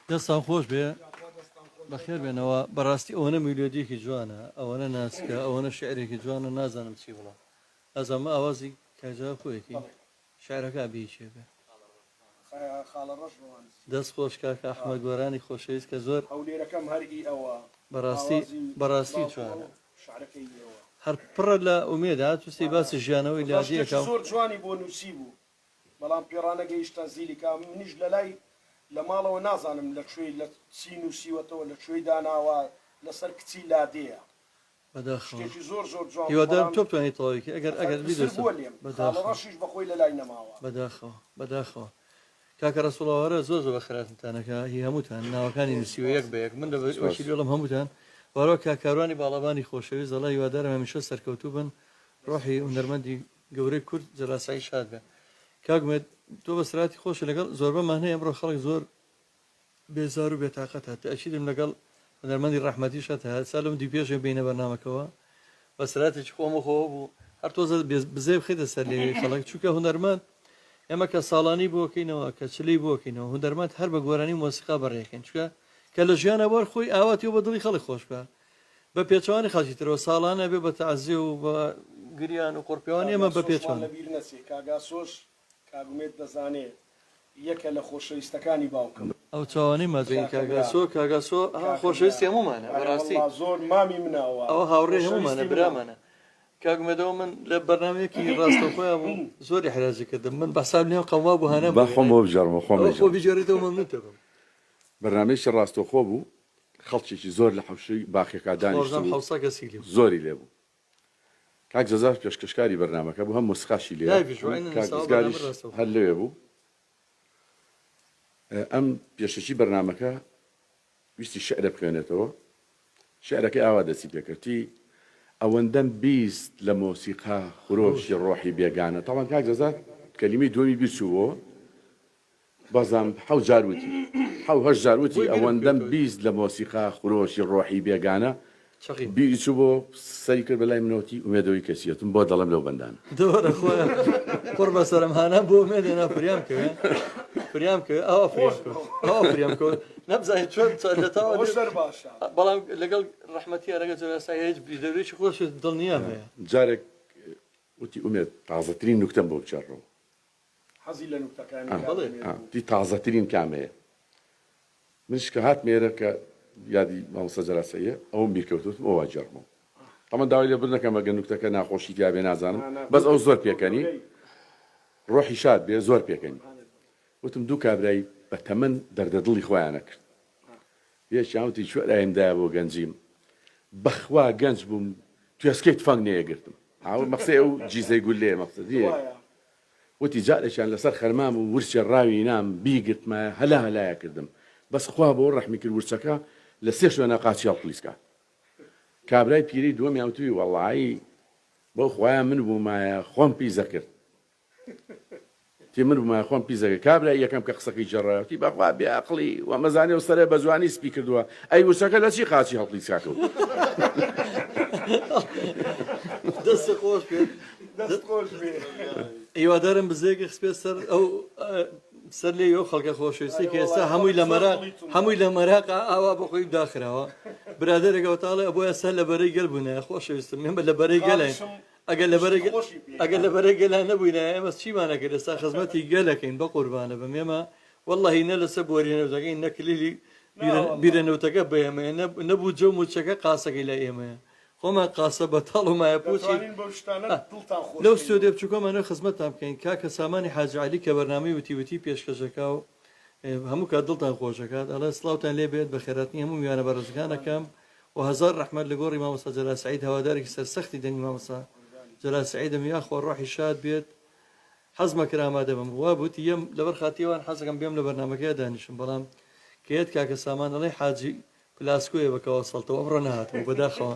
دەستان خۆش بێ بەخێر بێنەوە بەڕاستی ئەوەنە میلۆدیەکی جوانە ئەوەنە ناسکە ئەوەنە شعرێکی جوانە نازانم چی بڵە ئەزەمە ئاوازی کاجا خۆیەتی شعرەکە بیچێ بێ دەست خۆش کاکە ئەحمەد گۆرانی خۆشەویست کە زۆر هەولێرەکەم هەرگی ئەوە بەڕاستی جوانە هەر پڕە لە ئومێدا تووسی باسی ژیانەوەی لادیەکە زۆر جوانی بۆ نووسی بوو بەڵام پێڕانە گەیشتە زیلیکا منیش لە لای لە ماڵەوە نازانم لە کوێی لە چی نووسیوەتەوە لە کوێی داناوە لەسەر کچی لادەیە شتێکی زۆر زۆر جوان هیوادارم تۆ بتوانیت تەواویکە ئەگەر بەڕەشیش بەخۆی لە لای نەماوە بەداخەوە کاکە ڕەسوڵاوەرە زۆر زۆر بە خراپتانەکە هی هەمووتان ناوەکانی نووسیوە یەک بە یەک من لە وەشیلۆڵم هەمووتان وارۆ کاکاروانی باڵەبانی خۆشەویست دەڵێ هیوادارم هەمیشە سەرکەوتوو بن ڕۆحی هونەرمەندی گەورەی کورد جەراسایی شاد بێ کاگومێت تۆ بەسراتی خۆش لەگەڵ زۆربەمان هەیە ئەمڕۆ خەڵک زۆر بێزار و بێتاقەت هاتە ئەچیدم لەگەڵ هونەرمەندی ڕەحمەتی شەت هات سالم دی پێشێ بینە بەرنامەکەەوە بە سراتێکی خۆمەخۆ بوو هەر تۆزە بزێ بخێتە سەر لێ خەڵک چووکە هونەرمەند ئێمە کە ساڵانی بۆکەینەوە کە چلی بۆکەینەوە هونەرمەند هەر بە گۆرانی مۆسیقا بەڕێکەین چکە کە لە ژیانە وەر خۆی ئاواتی و بە دڵی خەڵک خۆش بە بە پێچوانی خەڵکی ترەوە ساڵانە بێ بە تەعزیە و بە گریان و قورپیەوان ئێمە بە پێچوان کاگاسۆش کاگومێت دەزانێت یەکە لە خۆشەویستەکانی باوکم ئەو چاوانی مەزەی کاگاسۆ خۆشەویستی هەمومانە بەڕاستی زۆر مامی مناوە ئەوە هاوڕێ هەمومانە برامانە کاگومێتەوە من لە بەرنامەیەکی ڕاستەخۆیان بوو زۆری حراجی کردم من بەساب لێ قەوا بوو هەنە بەخۆم بۆ بژارمە خۆ بیجارێتەوە مەمنونتە بم بەرنامەیەکی ڕاستەخۆ بوو خەڵکێکی زۆر لە حەوشەی باخێکا دانیشت زۆری لێ بوو کاک جەزار پێشکەشکاری بەرنامەکە بوو هەم موسیقاشی لێ کاکزگاریش هەر لەوێ بوو ئەم پێشەکی بەرنامەکە ویستی شعرە بخوێنێتەوە شعرەکەی ئاوا دەستی پێکردی ئەوەندەم بیست لە مۆسیقا خۆشی ڕۆحی بێگانە تاوان کاک جەزار کەلیمەی دووەمی بیرچووەوە بەزام حەوت جاروتی هەشت جاروتی ئەوەندەم بیست لە مۆسیقا خۆشی ڕۆحی بێگانە بیرچوو بۆ سەری کرد بەلای منەوتی ئومێدەوەی کەسیەتم بۆ دەڵم لەو بەندانە دۆرە خۆیان قڕ بە سەرمهانە بۆ ئومێدێنا فریام کەوێ فریام کە ئەوە فریام کە نەبزانین چۆن لە تاوە بەڵام لەگەڵ ڕەحمەتی ئەرەگە جەلاسای هیچ بیدەوێکی خۆش دڵنیام هەیە جارێک وتی ئومێد تازەترین نوکتەم بۆ بچێڕەوە حەزی لە نوکتەکانی دی تازەترین کامەیە منش کە هات مێرە کە یادی مامۆستا جەلاسەیە ئەوم بیرکەوتوتم ئەوە جەڕمەوە ئەمە داوای لێ بردنەکەم ئەگەر نوکتەکە ناخۆشی تیابێ نازانم بەس ئەو زۆر پێکەنی ڕۆحی شاد بێ زۆر پێکەنی وتم دوو کابرایی بە تەمەن دەردەدڵی خۆیانە کرد یەکیانوتی شوێرایمدایە بۆ گەنجیم بەخوا گەنج بووم توێسکەی تفەنگ نەیەگرتم مەقسەی ئەو جیزەی گولێ مەقسەدیە وتی جارێکیان لەسەر خەرمام و ورچە ڕاوی نام بیگرتمە هەلا هەلایە کردم بەس خوا بۆ ڕەحمی کرد ورچەکە لە سێ شوێنە قاچیاڵ پلیسکە کابرای پیری دووەمیان وتوی وەڵڵایی بۆ خوایان من بوومایە خۆم پیزە کرد من بوومایە خۆم پیزەکە کابرای یەکەم کە قسەکەی جێڕایەتی بەخوا بێعەقڵی و مەزانێ و سەرێ بە جوانی سپی کردووە ئەی ورچەکە لە چی قاچی هەڵپلیسکا کەوت دەستی خۆش کرد هیوادارم بزێگە خسپێت سەر ئەو سەر لێ ئەو خەڵکە خۆشەویستی کە ئێستا هەمووی لە مەراق ئاوا بەخۆی داخراوە برادێرێکەوەتاڵێ بۆیە سەر لە بەرەی گەل بوونە خۆشەویستم ئێمە لە بەرەی گەلین ئەگەر لە بەرەی گەلان نەبووینە ئێمە چیمانەکرد ئێستا خزمەتی گەلەکەین بە قوربانە بم ئێمە وەڵڵەهی نە لەسەر بۆرێنەوتەکەی نەکلیلی بیرەنەوتەکە بە ئێمەیە نەبوو جە و موچەکە قاسەکەی لە ئێمەیە خۆمان قاسە بەتاڵ و مایەپۆچی لەو ستۆدیۆ بچووکەمانە خزمەتتان بکەین کاکە سامانی حاجی عەلی کە بەرنامەی وتی پێشکەشەکە و هەموو کات دڵتان خۆشەکات ئەڵێ سڵاوتان لێ بێت بە خێراتنی هەموو میوانە بەڕێزەکانەکەم و هەزار ڕەحمەت لە گۆڕی مامۆستا جەلال سەعید هەوادارێکی سەرسەختی دەنگی مامۆستا جەلال سەعیدم یاخوا ڕۆحی شاد بێت حەزمە کرد ئامادە بم وا بوتی یەم لەبەر خاتیوان حەزەکەم بێم لە بەرنامەکەیە دانیشم بەڵام کێت کاکە سامان دەڵێ حاجی پلاسکۆیە بەکەوە سەڵتەوە ئەمڕۆ نهاتم بەداخەوە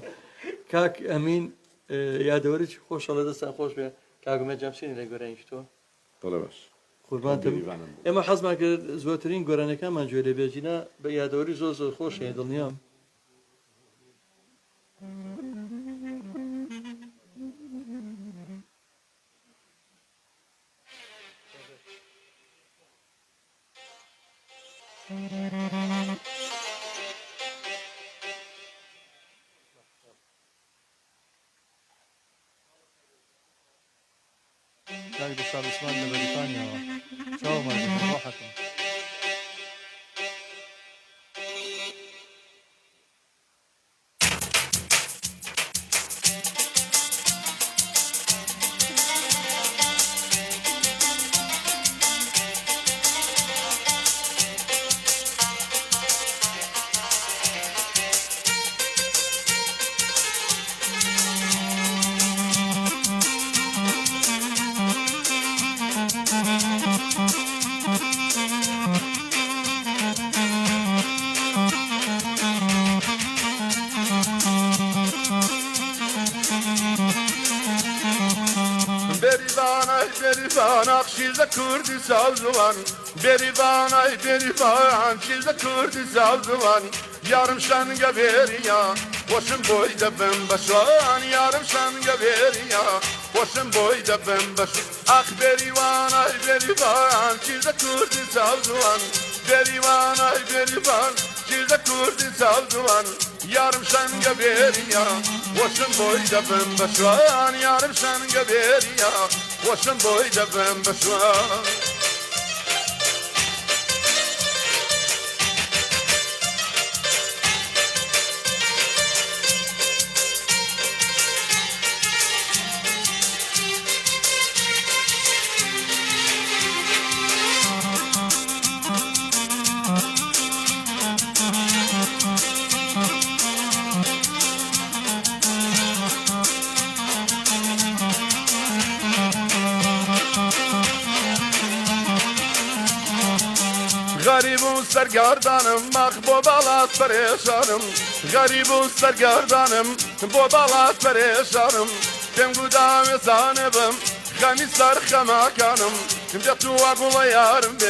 کاک ئەمین یادەوەرێکی خۆشە لە دەستان خۆش بێ کاگومێت جەمشینی لە گۆرانیشتووە باش قوربانتم ئێمە حەزمان کرد زۆرترین گۆرانەکانمان گوێ لێ بێجینە بە یادەوەری زۆر زۆر خۆشە دڵنیام كان بشار عثمان لبريطانيا شو ما روحكم بریبان ای بریبان اخشیز کردی سازوان بریبان ای بریبان چیز کردی سازوان یارم شنگه بریا خوشم بوی دبم بشوان یارم شنگه بریا خوشم بوی دبم بشوان اخ بریوان ای بریوان چیز کردی سازوان بریوان ای بریوان چیز کردی سازوان یارم شنگه بریا خوشم بوی دبم بشوان یارم شنگه بریا خوشم بوی دبم بشوان غریب و سرگردانم مخ با بالات پریشانم غریب و سرگردانم با بالات پریشانم دم گودام زانبم خمی سر خماکانم بیا تو اگولا یارم بی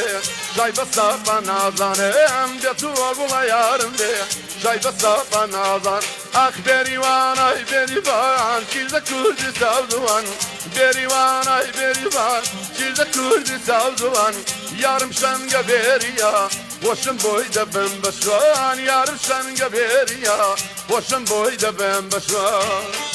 جای بسافا نازانم بیا تو اگولا یارم بی جای بسافا نازان اخ بریوان ای بریوان چیز کردی سازوان بریوان ای بریوان چیز کردی سازوان یارم شنگه بریا خوشم بوی دبم بشوان یارم شنگه بریا خوشم بوی دبم بشوان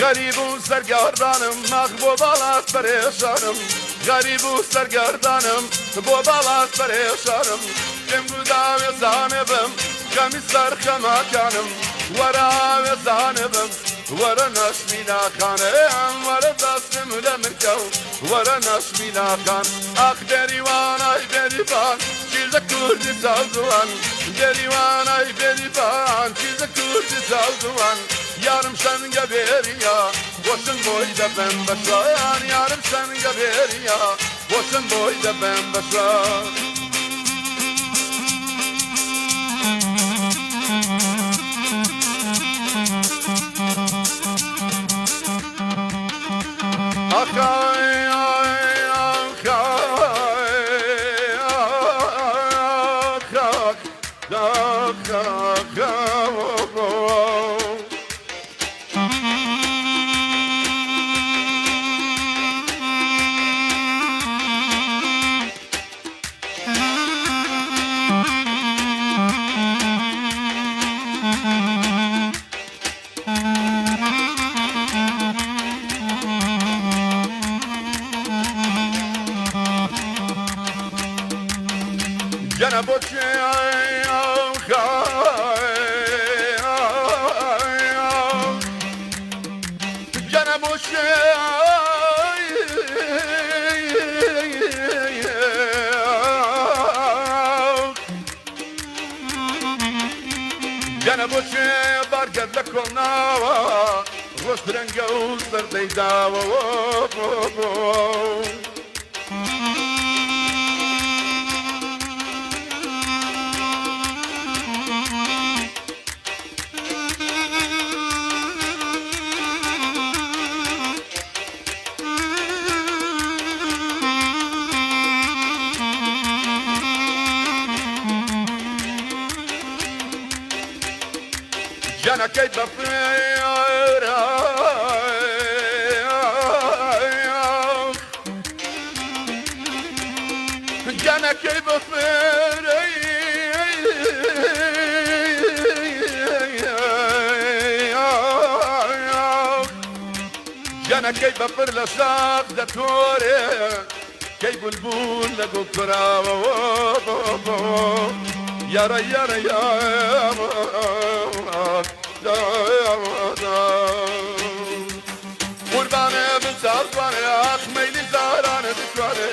غریب و سرگردانم مخ با بالات پریشانم غریب و سرگردانم با بالات پریشانم دم گودام زانبم خمی سر خماکانم ورا زانبم ورا نشمی ناخانم ورا دستم لمرکو ورا نشمی ناخان اخ بریوان ای بریوان چیز کردی سازوان بریوان ای بریوان چیز کردی سازوان یارم شنگه بریا خوشم بوی دبم بشوان یارم شنگه بریا خوشم بوی دبم بشوان آخای جنب جنب برگرد لکن نوا روش رنگ و سردی داوا جانا كيف بفيرا جانا كيف بفيرا جانا كيف بفير لشاق دكوري كيف البول لقو كراوة يارا يارا يارا بنسازوانه آخ میلی زارانه دشواره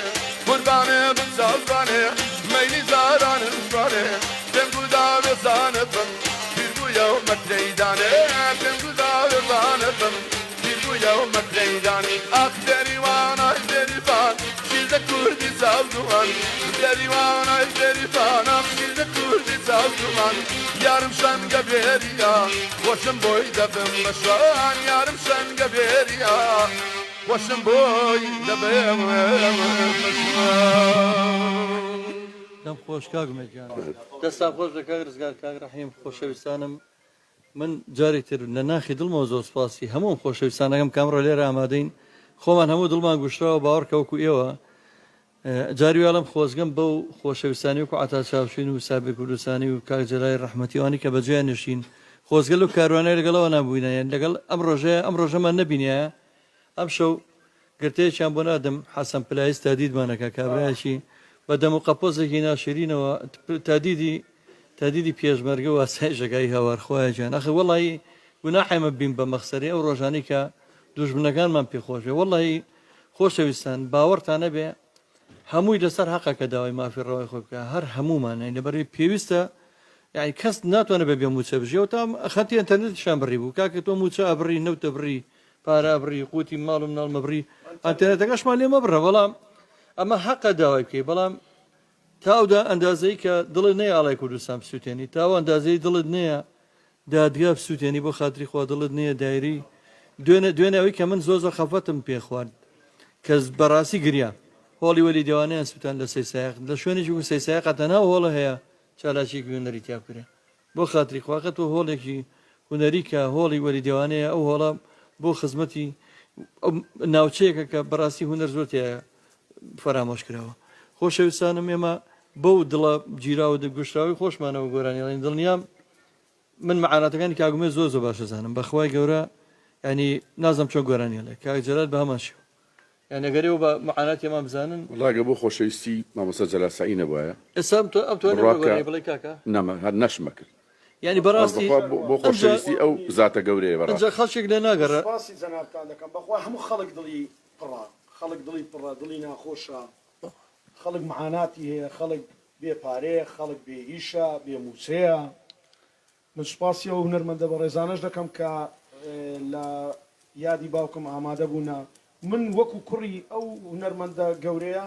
قربانه بنسازوانه میلی زارانه دشواره دنگو داوی زانتم بیرگو یوم مکریدانه دنگو داوی زانتم بیرگو یوم مکریدانه آخ دریوان آی دریوان شیرده کردی سازوان دریوان آی دریوان آخ شیرده کردی سازوان yarım sen geber ya Başım boy debim meşan yarım sen geber ya Başım boy debim meşan دەم خۆش کاگمەجان دەستا خۆش لە کاک ڕزگار کاک ڕەحیم خۆشەویستانم من جارێک تر لە ناخی دڵمەوە زۆر سپاسی هەموو خۆشەویستانەکەم کامڕۆ لێرە ئامادەین خۆمان هەموو دڵمان گوشتراوە باوەڕکەوەکو ئێوە جاری وێڵم خۆزگەم بەو خۆشەویستانی وکو عتا چاوشین و سابق کوردستانی و کاک جەلای ڕەحمەتیوانی کە بەجێیان نشین خۆزگەل و کاروانای لەگەڵەوە نبووینە لەگەڵ ئەم ڕۆژەمان نبینایە ئەم شەو گرتەیەکیان بۆ نادەم حەسەن پلایس تادیدمانەکە کابرایەکی بە دەم و قەپۆزێکی ناشرینەوە تادیدی پێشمەرگە و ئاسای ژەگای هاوارخوایەجیان ئەخی وەڵی گوناحێمە بین بە مەخسەری ئەو ڕۆژانی کە دوژمنەکانمان پێخۆشێ وەڵی خۆشەویستان باوەڕتان نەبێ هەمووی لەسەر حەقەکە داوای مافی ڕەوای خۆ بکە هەر هەمومان لەبەرەوەی پێویستە یعنی کەس ناتوانێت بە بێ موچە بژێ و تا خەتی ئەنتەرنێتیشان بڕی بوو کاکە تۆ موچە ئەبڕی نەوتە بڕی پارە بڕی قوتی ماڵ و مناڵ مەبڕی ئەنتەرنێتەکەشمان لێ مەبڕە بەڵام ئەمە حەقە داوای بکەی بەڵام تاودا ئەندازەی کە دڵت نەیە ئاڵای کوردستان بسووتێنی تاوە ئەندازەی دڵت نییە دادگا بسووتێنی بۆ خاتری خوا دڵت نییە دایری دوێنەوەی کە من زۆر خەفەتم پێخوارد کەس بەڕاستی گریا هۆڵی وەلی دێوانیان سووتان لە سەیسایق لە شوێنێکی و سەیسایقەتە ناو هۆڵە هەیە چالاکیێکی هوەری تیاکرێ بۆ خاتری خواکە تۆ هۆڵێکی هوەری کە هۆڵی وەلی دێوانەیە ئەو هۆڵە بۆ خزمەتی ناوچەیەکە کە بەڕاستی هوەر زۆر تایە فەرامۆش کراوە خۆشەویستانم ئێمە بەو دڵە گیراوە گوشتراوی خۆشمانەوە گۆرانیڵین دڵنیام من مەعاناتەکانی کاگومێ زۆر زۆر باشەزانم بەخوای گەورە ینی نازم چۆن گۆرانیڵێ کاک جەلال بە هەمان شێوە یانەگەرەوە بە مەعاناتی ئەمان بزانن وڵاگە بۆ خۆشەویستی مامۆستا جەلاسایی نەبووایە ئێستا ئەم بڵێ کاکە نەمە هەر نەشمە کرد ینی بەڕاستی بۆ خۆشەویستی ئەو زاتە گەورەیە بەڕاستی خەڵکێک لێ ناگەڕە سپاسی جەنابتان دەکەم بەخوا هەموو خەڵک دڵی پڕە خەڵک دڵی پڕە دڵی ناخۆشە خەڵک معاناتی هەیە خەڵک بێپارەیە خەڵک بێ ئیشە بێ موچەیە من سوپاسی ئەو هونەرمەندە بە ڕێزانەش دەکەم کە لە یادی باوکم ئامادە بوونە من وەکو کوڕی ئەو هونەرمەندە گەورەیە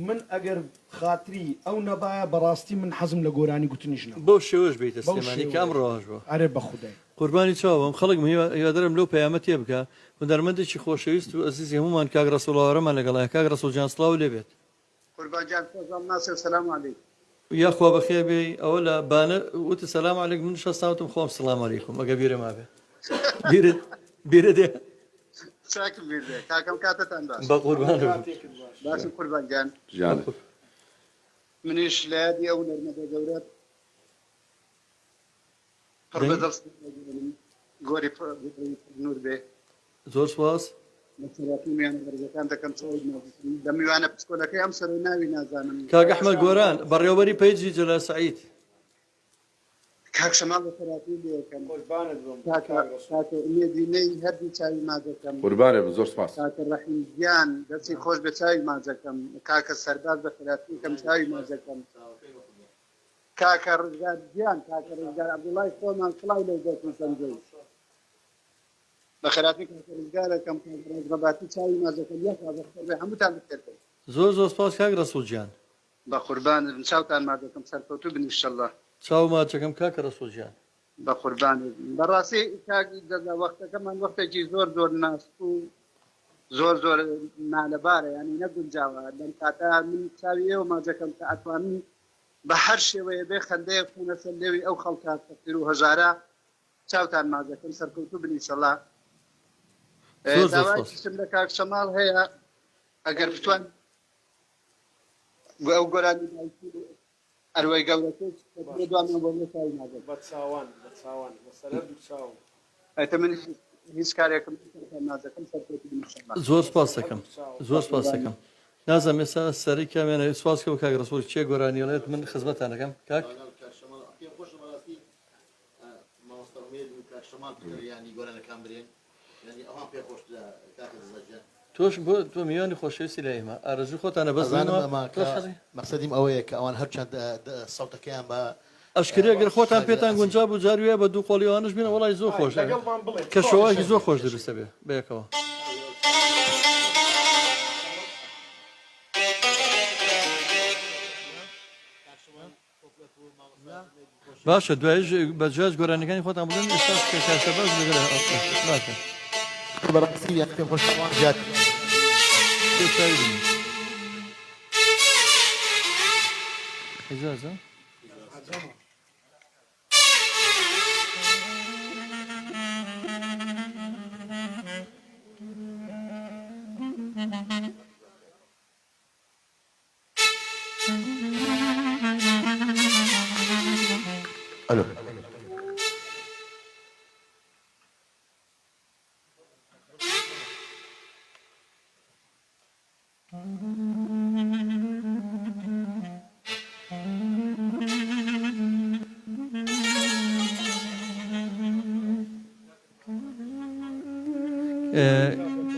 من ئەگەر خاتری ئەو نەبایە بەڕاستی من حەزم لە گۆرانی گوتنیشنە بەو شێوەش بیتە سلێمانی کە ئەمڕۆژ بوو ئەرێ بە خودای قوربانی چاوم خەڵک هیوادارم لەو پەیامە تێ بکە هونەرمەندێکی خۆشەویست و ئەزیزی هەمومان کاک ڕەسوڵاوەڕەمان لەگەڵای کاک ڕەسوڵجان سڵاو لێ بێت قوربانجان خۆزم ناسێ سەلام عەلەیکم یاخوا بەخێر بێ ئەوە لە بانە وتە سەلام عەلەیکم من شەستاوتم خۆم سڵام عەلەیکم ئەگە بیرە مابێ بیرە دێ چاکم بیردێ کاکەم کاتتان باش بە قوربان باشم قوربانجان منیش لە یادی ئەو هونەرمەندە گەورەت پڕ بەدڵ گۆری نور بێ زۆر سپاس مەسەڵاتی میانە بەرزەکان دەکەم لە میوانە پسکۆلەکەی ئەم سەرۆی ناوی نازانم کاک ئەحمەد گۆران بەڕێوەبەری پەیجی جەلال سەعید کاک شەماڵ بەخێراتی لێکەم کاکە ئومێدینەی هەردوو چاوی مازەکەم قوربانێ زۆر سپاس کاکە ڕەحیمگیان دەستی خۆش بە چاوی مازەکەم کاکە سەرباز بەخێراتی کەم چاوی مازەکەم کاکە ڕزگار گیان کاکە ڕزگار عەبدوڵای خۆمان سڵاو لەو دەستم سەنجەی بەخێراتی کاکە ڕزگارەکەم کاکە ڕزگەباتی چاوی مازەکەم یەکا بەخێر بێ هەمووتان بخێرکەن زۆر سپاس کاک ڕەسوڵجان بە قوربانم چاوتان مازەکەم سەرکەوتوو بن ئینشەڵڵا چاو ماچەکەم کاکە ڕەسوڵجان بە قوربان بەڕاستی کاکی دەدا وەختەکەمان وەختێکی زۆر زۆر ناست و زۆر زۆر نالەبارە ینی نەگونجاوە لەم کاتە من چاوی ئێوە مازەکەم کە ئەتوانم بە هەر شێوەیە بێ خەندەیە خونە سەر لێوی ئەو خەڵکە فەقیر و هەژارە چاوتان مازەکەم سەرکەوتوو بن ئینشەڵڵا داوایشم لە کاک شەماڵ هەیە ئەگەر بتوان ئەو گۆرانی ئەروەی گەورەکەی دوامێن بۆ لە چاوی مازەکەم بە چاوان بەسەرەر دوو چاو ئەتە من هیچ کارێکم نازەکەم سەرکەوتوو بن ئینشەڵڵا زۆر سپاس دەکەم زۆر سپاس دەکەم نازانم ئێستا سەری کامێنە سپاس کە کاک ڕەسوڵ چێ گۆرانیڵێت من خزمەتان دەکەم کاک ینی گۆرانەکان برێن تۆش بۆ تۆ میوانی خۆشەویستی لە ئێمە ئارەزوو خۆتانە بەزانەوە مەقصدیم ئەوەیە کە ئەوان هەرچەند سەوتەکەیان بە ئەشکرێگەر خۆتان پێتان گونجا بوو جاروێ بە دوو قۆڵیوانش بینە وڵی زۆر خۆش کە شەواکی زۆر خۆش دروستە بێ بەیەکەوە باشە دوایش بە جیاز گۆرانەکانی خۆتان بڵێن ئێستا کاسە باش لەگەڵ باشە بەڕاستی یان پێم خۆشەوان زیاد إجازة ألو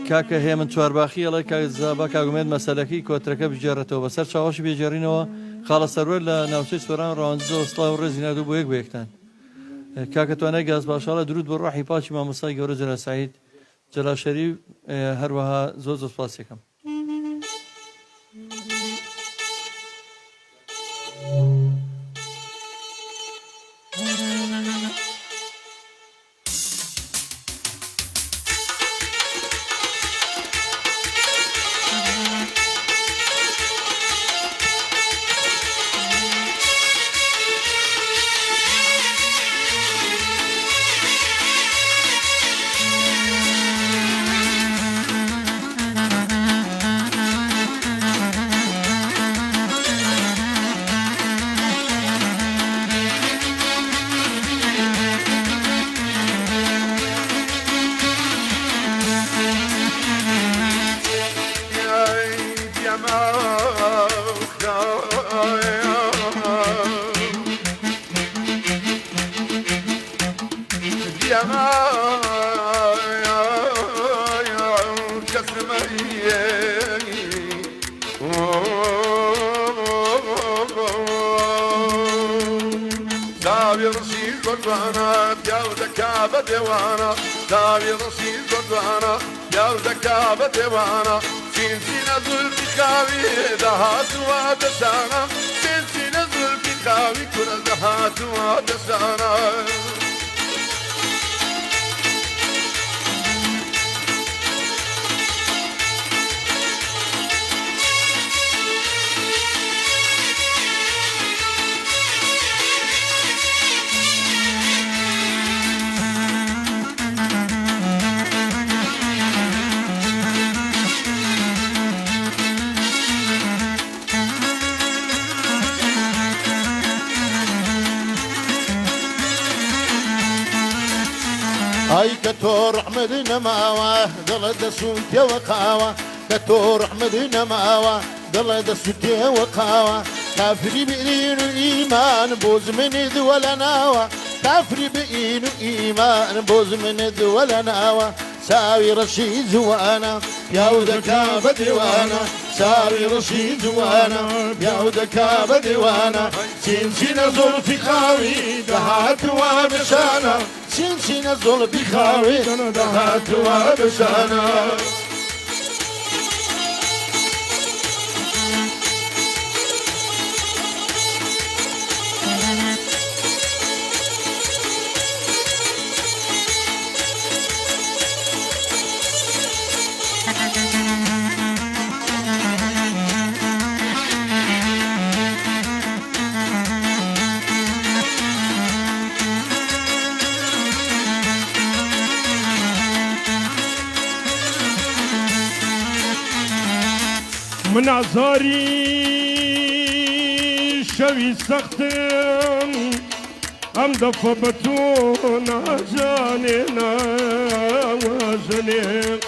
کاکە هێمن چوارباخی ئەڵێ کاکزابا کاگومێت مەسەلەکەی کۆترەکە بژێڕێتەوە بەسەر چاوەشی بێجێڕینەوە خاڵە سەروەر لە ناوچەی سۆران ڕەوانزە وەسڵا و ڕێزی نادوو بۆ یەک بە یەکتان کاکە توانای گاز باشاڵە درود بۆ ڕاحی پاچی مامۆستای گەورە جەلال سعید جەلال شەریف هەروەها زۆر زۆر سپاسێکم هاي كتور أحمد نماوة ضل دسوت وقاوة كتور أحمد نماوة ضل دسوت وقاوة كافري بإين الإيمان بوز من ولا ناوة كافري بإين الإيمان بوز من ولا ناوة ساوي رشيد وانا يا ودكا بدوانا ساوي رشيد وانا يا ودكا بدوانا سين زلفي خاوي دهات وبشانا سين زلفي خاوي دهات وبشانا من عزاري شوي سختم ام دفع بتونا جانينا وجنين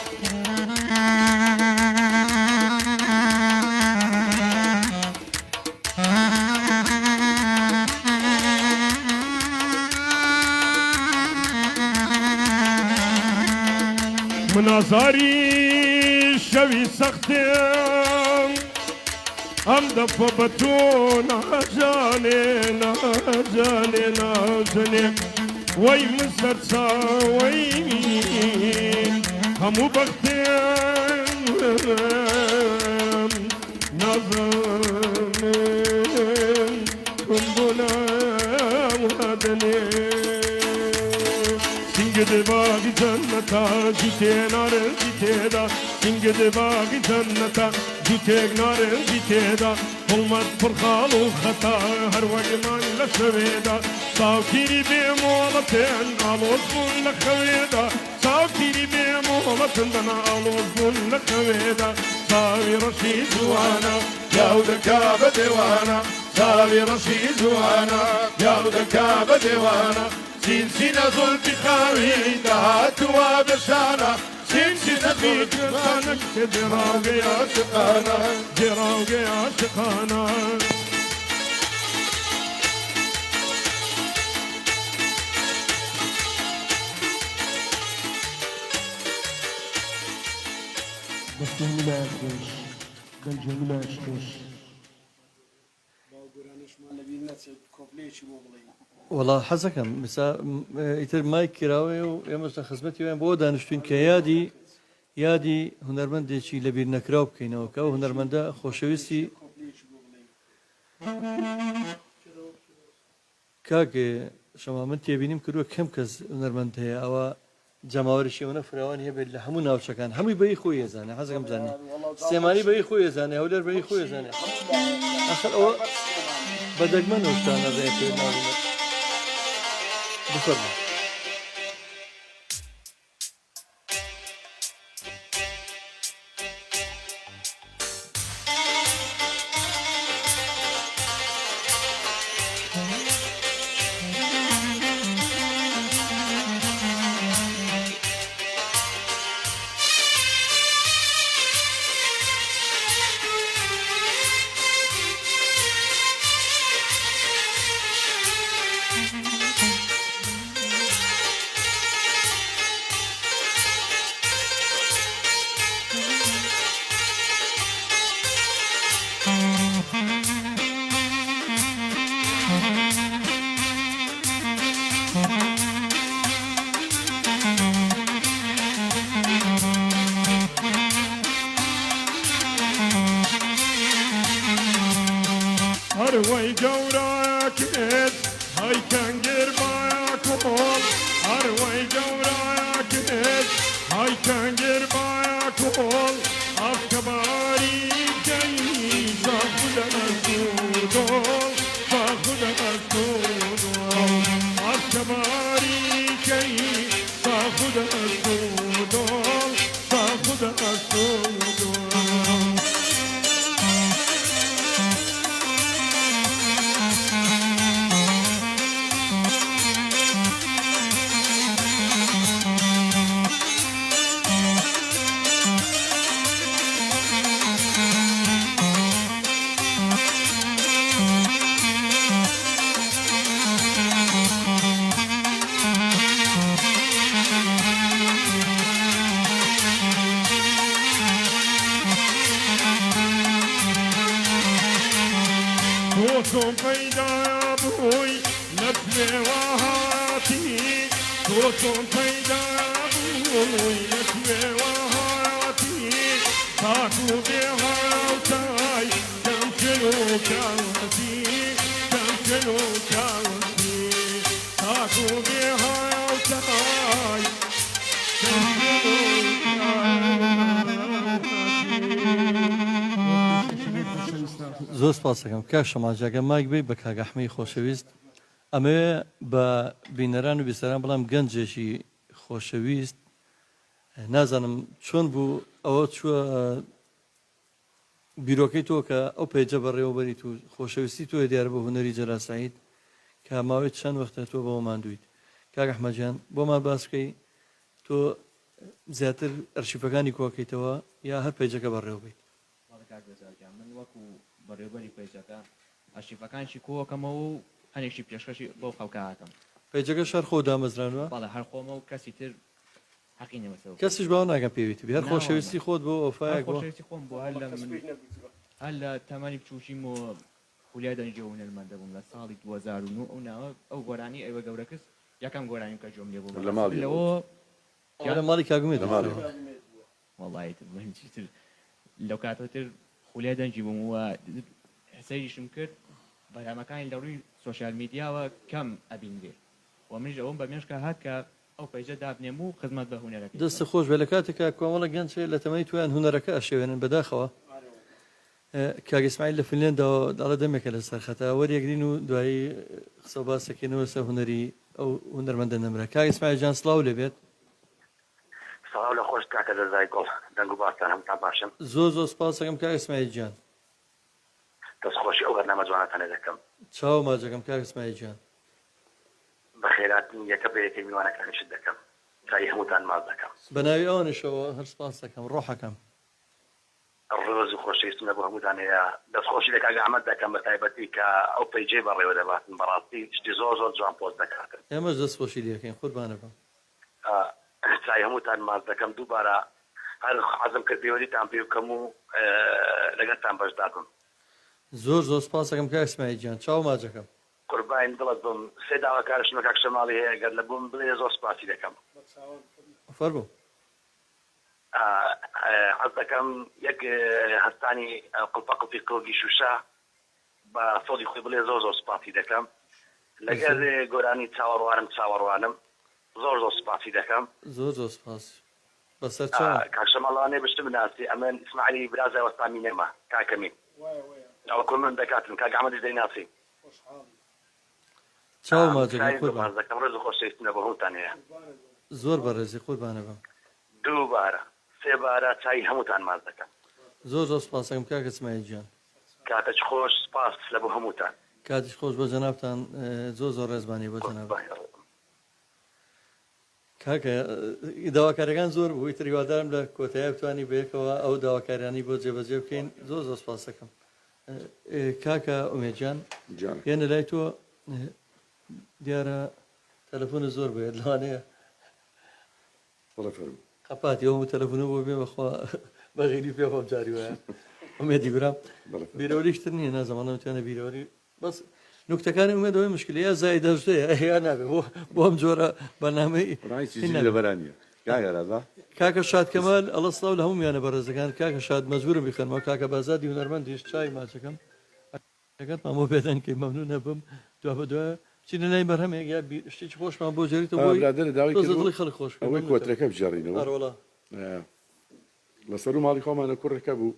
زاری شەوی سەختێم ئەم دەفە بە تۆ ناجانێ ناجانێ ناجانێ وەی من سەرچاوەی هەموو بەختێم نازانم تۆم بۆ ناوادەنێ سینگە باغی جەنەتا جوتێ نارنجی تێدا سینگە باغی جەنەتا جوتێک نارنجی تێدا هەڵمەت پڕخاڵ و خەتا هەروەگمان لە شەوێدا ساوتیری بێمۆڵەتێن ئاڵۆز بوون لە خەوێدا ساوتیری بێمۆڵەتن دەنا ئاڵۆز بوون لە خەوێدا ساوی ڕەشی جوانە یاو دەکا بە دێوانە ساوی ڕەشی جوانە یاو دەکا بە دێوانە سینسینە زۆلفی خاوی داهاتوە بەشانە سینسینە زۆلفی خانە کە جێڕاوگەی عاشقانە جێڕاوگەی عاشقانە بەستێنیلای خۆش گەنجێنیلای خۆش باوگۆرانشمان لەبیر نەچێت کۆپلەیەکی بۆ بڵێین وڵا حەزەکەم ئیتر مایک کراوێ و ئێمەش لە خزمەتی وێن بۆ دانیشتوین کە یادی هونەرمەندێکی لەبیر نەکراو بکەینەوە کە ئەو هونەرمەندە خۆشەویستی کاکێ شەما من تێبینیم کردووە کەم کەس هونەرمەند هەیە ئەوە جەماوەریشی ئەوە فراوانی هەبێت لە هەموو ناوچەکان هەمووی بەی خۆی ێزانێ حەزەکەم بزانێ سێمانی بەی خۆی ێزانێ هەولێر بەی خۆی ێزانێ ئەخر ئەوە بەدەگمەن ئەوشتانە ڕێ پێ ناوێت بفەرمە هەروەی گەورەکێت هەیکەنگێر باکۆڵ هەروەی گەورەکێت هەیکەنگێر باکۆڵ ئەفکەباری کەی ساخودە ئەسودۆڵ ساخودە ئەسودۆڵ ئەفکەباری کەی ساخودە ئەسودۆڵ ساخودە ئەسودۆڵ تۆ پەیدا بووی لە توێوەهاتی تۆ پەیدا بووی لە توێوەهاتی تاکو بێ هاوتای کەمکن و کاوەتی کەمکن و کاوەتی تاکو بێ هاوتای کەمکن و زۆر سپاسەکەم کاک شەماجاگە مایک بێ بە کاگەحمەی خۆشەویست ئەمێ بە بینەران و بیسەران بەڵام گەنجێکی خۆشەویست نازانم چۆن بوو ئەوە چووە بیرۆکەی تۆ کە ئەو پێیجە بەڕێوەبەریت و خۆشەویستی تۆ دیارە بە هونەری جەراساییت کە ماوەی چەند وەختە تۆ بەوە ماندوویت کاک ئەحمەدجان بۆمان باس بکەی تۆ زیاتر ئەرشیفەکانی کۆکەیتەوە یا هەر پێیجەکە بەڕێوە بیت من وەکو بەڕێوەبەری پێیجەکە ئەرشیفەکانشی کۆکەمەوە و هەنێکی پێشکەشی بۆ خەڵکاکەم پێیجەکە شەر خۆ دامەزرانوە بەڵێ هەر خۆمە و کەسی تر حەقی نەوەسەوە کەسیش باو ناکەم پێویستی هەر خۆشەویستی خۆت بۆ ئۆفایەک بۆ خۆشەویستی خۆم بۆ هەر لە تەمانی بچووشیم و خولیا دەنجە هونەرمەندە بووم لە ساڵی 2009 ئەو ناوە ئەو گۆرانی ئەوە گەورەکەس یەکەم گۆرانی کە جۆم لێ بوو لە ماڵی کاگومێت وڵی تر لەو کاتەتر خولیا دەنجی بووم وە سەیریشم کرد بەرامەکانی لە ڕووی سۆشیال میدیاوە کەم ئەبینێ و منیش ئەوم بە مێشکە هات کە ئەو پەیجە دابنێم و خزمەت بە هونەرەکە دەستە خۆش بێ لە کاتێکا کۆمەڵە گەنج لە تەمەی تویان هونەرەکە ئەشێوێنن بەداخەوە کاگەسماعیل لە فنلێندەوە داڵە دەمێکە لە سەرخەتە وەریەگرین و دوایی قسە و باسەکەینەوە سەر هونەری ئەو هونەرمەندە نەمرە کاگەسماعیل جان سڵاو لێبێت سڵاو لە خۆش کاکە دەزای گۆڵ دەنگ و باسان هەمتان باشم زۆر سپاس دەکەم کاگەسماعیل جان دەستخۆشی ئەو بەرنامە جوانەتانە دەکەم چاو ماجەکەم کاگەسماعیل جان بەخێراتن یەکە بە یەکەی میوانەکانیشت دەکەم چای هەمووتان ماز دەکەم بەناوی ئەوانشەوە هەر سپاس دەکەم ڕۆحەکەم ڕۆز و خۆشەویستمە بۆ هەمووتان هەیە دەستخۆشی لە کاک ئەحمەد دەکەم بە تایبەتی کە ئەو پەیجێ بەڕێوە دەباتن بەڕاستی شتی زۆر جوان پۆست دەکاتن ئێمەش دەستخۆشی لەکەین قوربانە بم چای هەمووتان ماز دەکەم دووبارە هەر حەزم کرد پێوەریتان پێ بکەم و لەگەڵتان بەشدار بم زۆر سپاس دەکەم کاگەسماعیل جان چاو ماجەکەم قوربان دڵت بم سێ داواکارشمە کاک شەماڵی هەیە گەر لە بووم بڵێ زۆر سپاسی دەکەم فەرموو حەز دەکەم یەک هەستانی قڵپەقڵپی کۆگی شوشا بە سۆدی خۆی بڵێ زۆر سپاسی دەکەم لەگەر گۆرانی چاوەڕوانم زۆر سپاسی دەکەم زۆر سپاس بەسەر کاک شەماڵانێ بشتم بناسی ئەمن ئیسماعیلی برازای وەستامی نێمە کاکەمی ئەوە کۆمن دەکاتن کاک ئەحمەدیش دەیناسی چاو ماجەکەم قوربان دەکەم ڕێز و خۆشەویستمە بە هەمووتان هەیە زۆر بەڕێزی قوربانە بم دووبارە سێبارە چای هەمووتان ماز دەکەم زۆر سپاس دەکەم کاگەسماعیل جان کاتەچ خۆش سپاس لە بۆ هەمووتان کاتیش خۆش بۆ جەنابتان زۆر ڕێزبانی بۆ جەناب کاکە داواکاریەکان زۆر بوو ئیتر هیوادارم لە کۆتایی بتوانی بەیەکەوە ئەو داواکاریانی بۆ جێبەجێ بکەین زۆر سپاس دەکەم کاکە ئومێدجان یانە لای تۆ دیارە تەلەفۆنە زۆر بێت لەوانەیە قەپاتی ئەوم تەلەفۆنە بۆ بێ بەخوا بەغیری پێ خۆم جاری وایە ئومێدی گورام بیرەوەریشتر نییە نازەمانە توانە بیرەوەری بەس نوکتەکانی ئومێدەوەی مشکلی یا زای دەژدەیە یا نابێت بۆ ئەم جۆرە بەنامەی لەبەرانیە کاکە شاد کەمال ئەڵە سڵاو لە هەمومیانە بەڕێزەکان کاکە شاد مەجبورم بخەنەوە کاکە بازادی هونەرمەندیش چای ماچەکەم دەکەت مامۆ پێدەن کەی مەمنون نەبم دوا بە دوایە چینە لای بەرهەمێک یا شتێکی خۆشمان بۆ جێریتەوە بۆی خەڵک خۆش ئەوەی کۆترەکە بژێڕینەوە لەسەر و ماڵی خۆمانە کوڕەکە بوو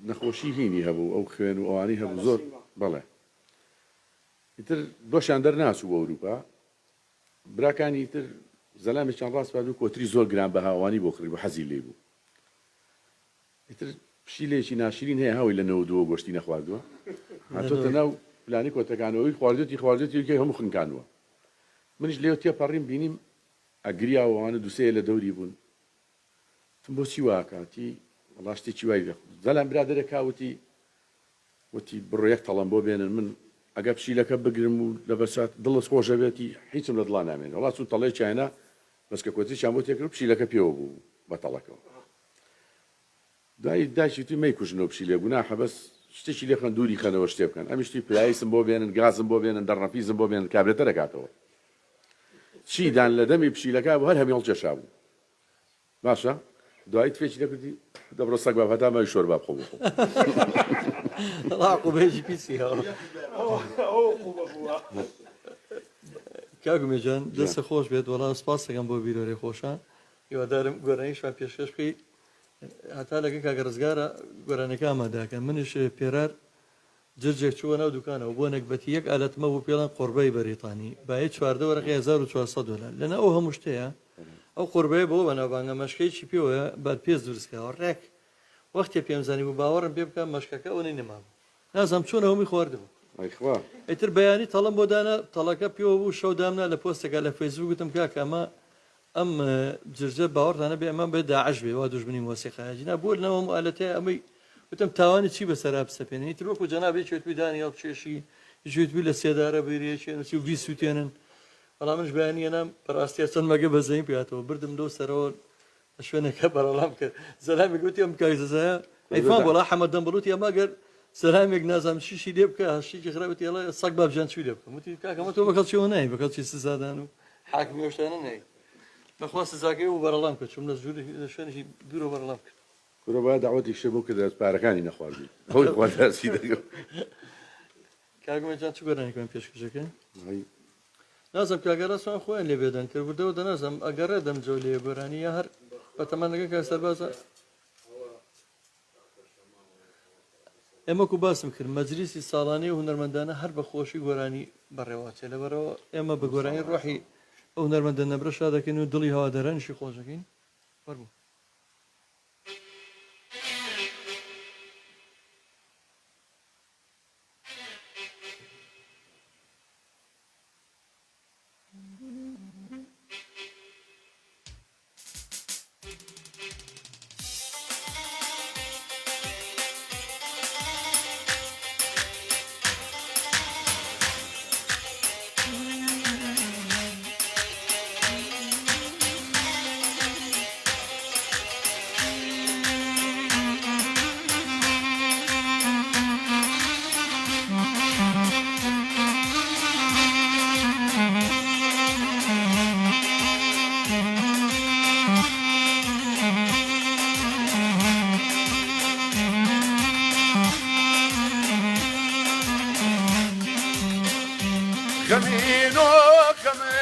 نەخۆشی هینی هەبوو ئەو خوێن و ئەوانی هەبوو زۆر بەڵێ ئیتر دۆشیان دەرناچوو بۆ ئەوروپا براکانی تر زەلامێکیان ڕاست بوو کۆتری زۆر گران بە هاوانی بۆ کڕی بۆ حەزی لێ بوو ئیتر پشیلێکی ناشرین هەیە هاوی لە 92 گۆشتی نەخواردووە هاتۆتە ناو پلانی کۆتەکانەوەی خواردێتی هەموو خنکانوە منیش لێو تێپەڕیم بینیم ئەگریاوانە دووسەیە لە دەوری بوون تم بۆچی واکاتی وڵا شتێکی وای زەلام برادەرێکاوتی وتی بڕۆ یەک تەڵەم بۆ بێنن من ئەگە پشیلەکە بگرم و لە بەسات دڵت خۆشە بێتی هیچم لە دڵا نامێن وڵات چون تەڵێ چاینا بەسکە کۆتریشیان بۆ تێکرد پشیلەکە پێوە بوو بە تەڵەکەەوە دوایی داشتی مەی کوژنەوە پشیلێ گوناحە بەس شتێکی لێ خەن دووری خەنەوە شتێ بکەن ئەمیشتی پلایسم بۆ بێنن گازم بۆ بێنن دەڕەفیزم بۆ بێنن کابرێتە دەکاتەوە چیدان لە دەمی پشیلەکە بۆ هەر هەمی هەڵکێشا بوو باشە دوایی فێکی دەکردی دەبڕۆ سەگ باب هەتا ماوی شۆر با بخۆ بخۆ عقوبەیەکی پیسی کاگومێجان دەستە خۆش بێت وەڵام سپاس دەکەم بۆ بیرۆرەی خۆشان هیوادارم گۆرانیشمان پێشکەش بکەی هەتا لەگەن کاگە ڕزگارە گۆرانەکە ئامادەکەن منیش پێرار جرجێک چووە ناو دوکانەوە بۆ نەکبەتی یەک ئالەتمە بوو پێڵەن قوربەی بەریتانی باەیە چواردە وەرەقی 1400 دلار لەنە ئەو هەموو شتەیە ئەو قوربەیە بۆ بەناوبانگە مەشکەیەکی پێوەیە باد پێز دروستکەوە ڕێک وەختی پێمزانی بوو باوەڕم پێ بکەم مەشکەکە ئەوەی نەمام نازام چۆن ئەومی خواردبوو ئیتر بەیانی تەڵم بۆ دانا تەڵەکە پێوە بوو شەو دامنا لە پۆستێکە لە فەیسبوک گوتم کاکە ئەمە ئەم جرجە باوەڕدانە بێ ئەمە بێ داعش بێ وا دوژمنی مۆسیقایجینا بۆ لەوە ئالەتەیە ئەمەی وتم تاوانی چی بەسەرا بسەپێنێ ئیتر وەکو جەنابێ چێتوی دانی هەڵبچێشی ژێتوی لە سێدارە بێریەکێن و 20 سووتێنن بەڵام منش بەیانیەنە بەڕاستیە چەند مەگە بەزەین پێاتەوە بردم دۆ سەرەوە شوێنەکە بەرەڵام کرد زەلامی گوتی ئەم کایزەزایە ئەیفان بۆڵا حەمەد دەمبڵوتی ئەماگەر سەلامێک نازانم شیشی لێ بکە هەشتێکی خراوەتی ئەڵێ سەگ بابژان چوی لێ بکەم وتی کاکەمە تۆ بەکەڵ چیەوە نای بەکەڵ چی سزادان و حاکمی ئەو شتانە نای بەخوا سزاکەی و بەرەڵام کرد چوم لە شوێنێکی دوورە بەرەڵام کرد کورە باید داوەتی شتێ بۆ کە دەستپارەکانی نەخواردی خۆی خوا دەستی دەگەم کاگمەجان چ گۆرانێکمان پێشکەشەکە نازم کاگەڕاستوان خۆیان لێ بێدەن کرد بردەوە دەنازم ئەگەڕێ دەمجۆ لێ گۆرانی یا هەر بەتەمانەکە کە سەربازە ئێمەکو باسم کرد مەجلیسی ساڵانەی و هونەرمەندانە هەر بە خۆشی گۆرانی بەڕێواچێ لەبەرەوە ئێمە بە گۆرانی ڕۆحی ئەو هونەرمەندە نەبرە شادەکەین و دڵی هەوادارانیشی خۆشەکەین وەربوو Camino, camino,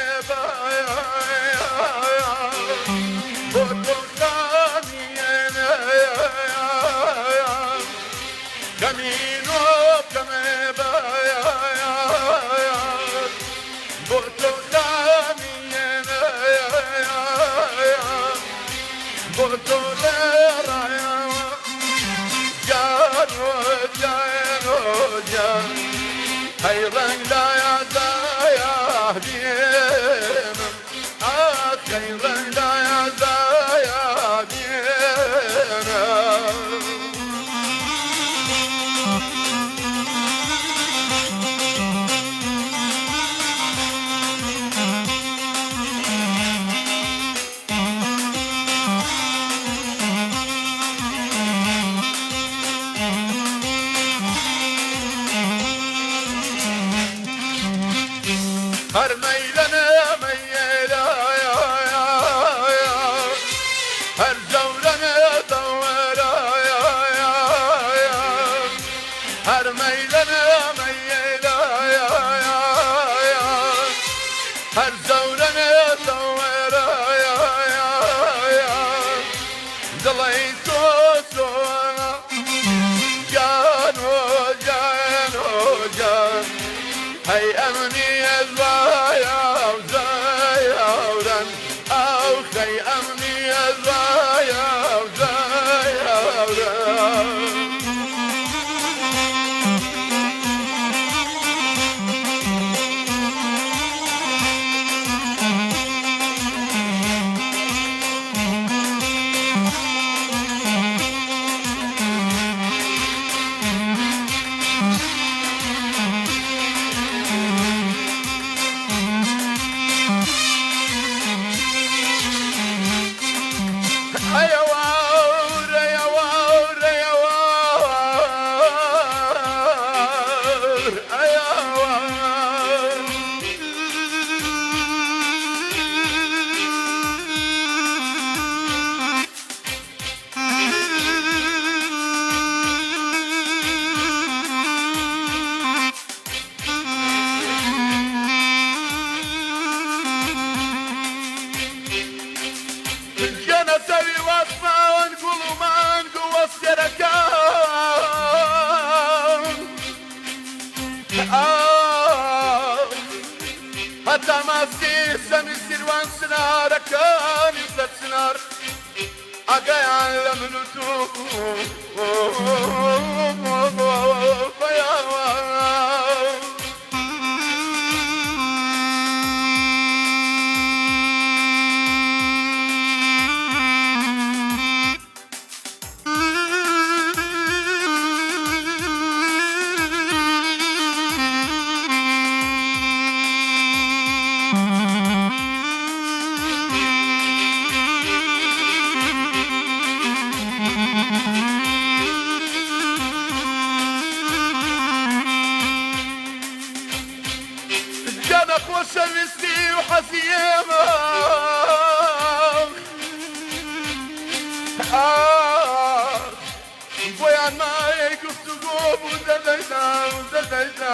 بۆیان مایە گفتوگۆ بوو دەدەیدا و دەدەیدا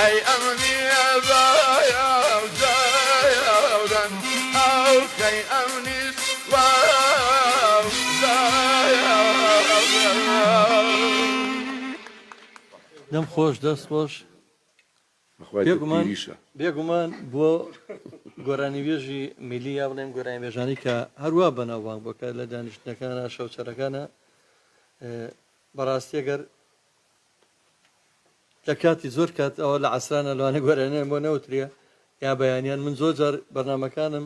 هاي أمني زايا زايا أو كي أمني واو زايا دەم خۆش دەست خۆش بێگومان بۆ گۆرانیوێژی میلی یا بڵێم گۆرانیوێژانی کە هەروە بەناوبانگ بۆکە لە دانیشتنەکانە شەوچەرەکانە بەڕاستی ئەگەر لە کاتی زۆر کات ئەوە لە عەسرانە لەوانە گۆرانیان بۆ نەوتریە یا بەیانیان من زۆر جار بەرنامەکانم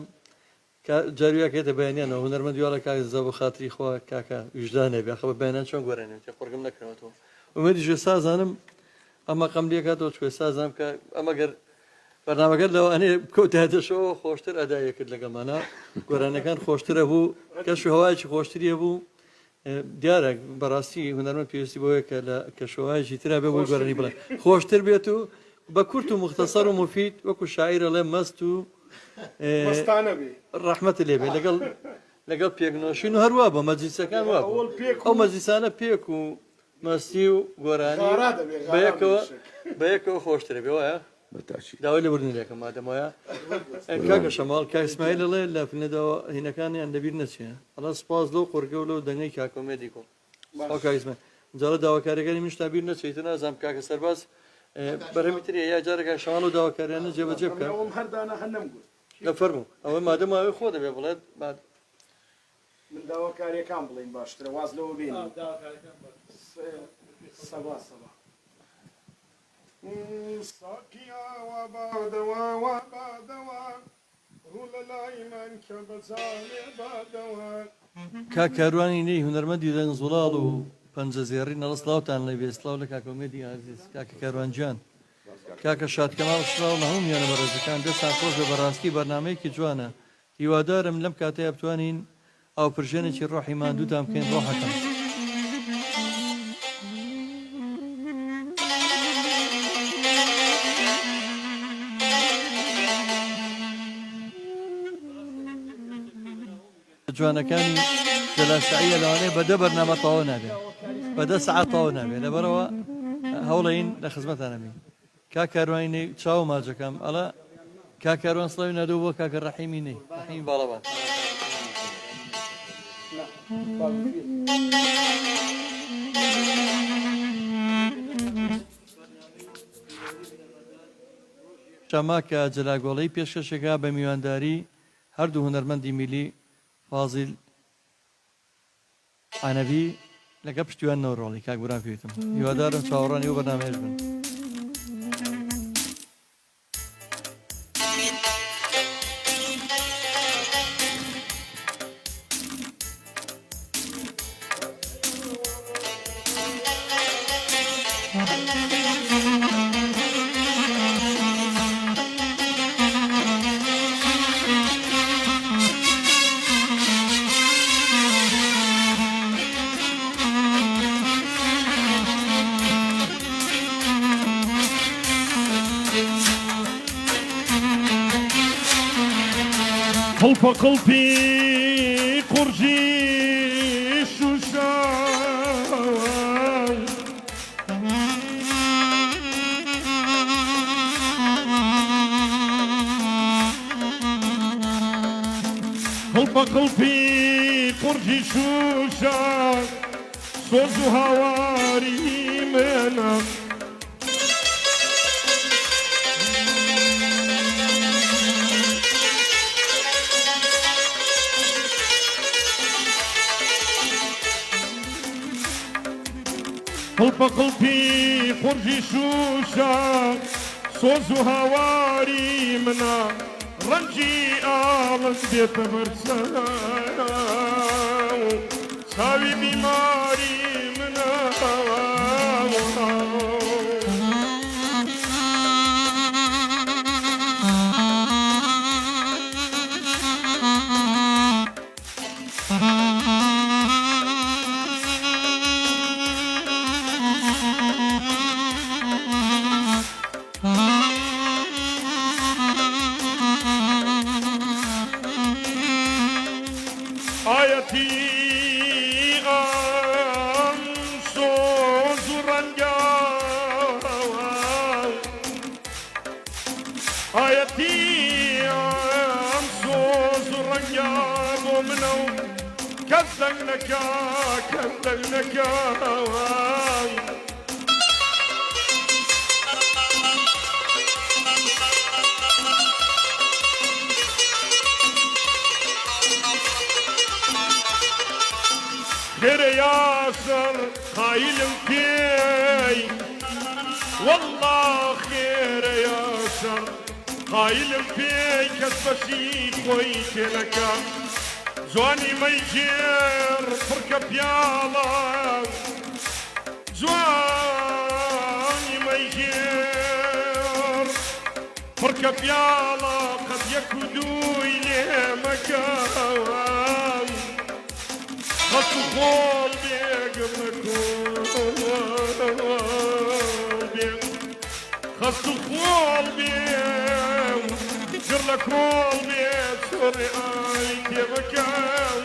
جارویەکێتە بەیانیانەوە هونەرمەند دیواڵە کاک زە بۆ خاتری خۆ کاکە ویژدانێ بێ خە بە بەیانیان چۆن گۆرانێت قورگم نەکردەوە ئومێدی ژێ سازانم ئەمە قەملیەکاتەوە چێ سازانم کە ئەمەگەر بەرنامەکەت لەوانێ کەوتێتەشەوە خۆشتر ئەدایە کرد لەگەڵمانە گۆرانەکان خۆشترە بوو کەش هەوایکی خۆشتریە بوو دیارە بەڕاستی هونەرمەند پێویستی بۆیە کە لە کەشەوایکی ترا بێ بۆی گۆرانی بڵێ خۆشتر بێت و بە کورت و مختصەر و مفید وەکو شاعیرە لێ مەست و ڕەحمەت لێبێ لەگەڵ پێکنۆشین و هەروە بە مەجلیسەکان وا ئەو مەجلیسانە پێک و مەستی و گۆرانی بەیەکەوە خۆشترە بێ وایە داوای لە بردنێکە مادەمایە کاکە شەماڵ کاک ئیسماعیل دەڵێ لە فنەداوە هینەکانیان لەبیر نەچێ ئەڵە سپاس لەو قورگە و لەو دەنگەی کاکۆمێدی کۆ ئەو کاک ئیسماعیل جاڵە داواکاریەکانی منش تا بیر نەچێتە نازانم کاکە سەرباز بەرەمیترە یا جارێکە شەماڵ و داواکاریانە جێبەجێ بکە لە فەرموو ئەوە مادەماوی خۆ دەبێ بڵێت من داواکاریەکان بڵین باشترە واز لەوە بین سەبا ساقيا وبعدوا وبعدوا هو للاي من كبزان بعدوا کاکاروانی نەی هونەرمەندی دەنگ زوڵاڵ و پەنجەزێڕی نەڵسلااوتان لە بێسلااو لە کاکۆمێدی عزیز کاکە کاروانجان کاکە شادکەماڵ سلااو لە هەمومیانە بەڕێزەکان دەستان خۆش بە بەڕاستی بەرنامەیەکی جوانە هیوادارم لەم کاتەیە بتوانین ئەو پرژێنێکی ڕۆحی ماندووتان بکەین ڕۆحەکەم جوانەکانی جەلاسعیە لەوانەیە بەدە بەرنامە تەواو نابێت بەدە سەعات تەواو نابێت لەبەرەوە هەوڵەین لە خزمەتانەبین کاکاروانی چاو ماجەکەم ئەڵە کاکاروان سڵاوی نادەوە بۆ کاکە ڕەحیمی نەی ڕەحیمی باڵەبان شەماکە جەلاگۆڵەی پێشکەشێکا بە میوانداری هەردوو هونەرمەندی میلی فازیل عەنەبی لەگە پشتیوان نەوڕۆڵی کاک بوران پێویستم هیوادارم چاوەڕانی و بەرنامەیەش بن قلب قلبي قرجي شوشان قلب قلبي قرجي شوشان صوت هواري منك قلب قلبي خرجي شوشة صوز هواري منا رنجي آلن بيت برسا ساوي بيماري منا كذلك خير ياسر خايل فيي والله خير ياسر خايل فيي كسبشي كويت لك زواني ما يجير فركة بيالا زواني ما يجير فركة بيالا قد يكدو إليه مكان خطو خول بيك خطو خول بيك قرلك خول بيك سوري آيك يا مكان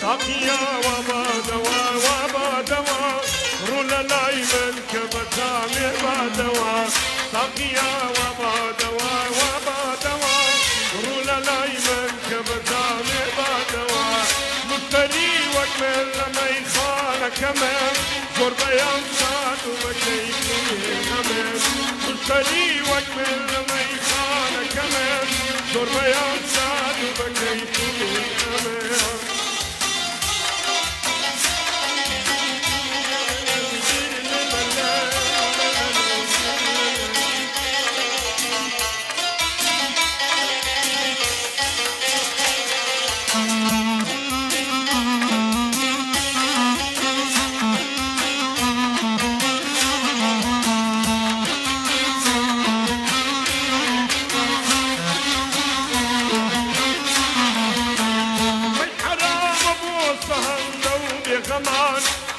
ساقيا وما دوا رولا لايمن كبتامي ما دوا ساقيا وما دوا رولا لايمن كبتامي ما دوا مفتري وكمل لما يخانا كمان زور بيان ساتو بكيكي كمان مفتري وكمل لما يخانا كمان زور بيان ساتو بكيكي كمان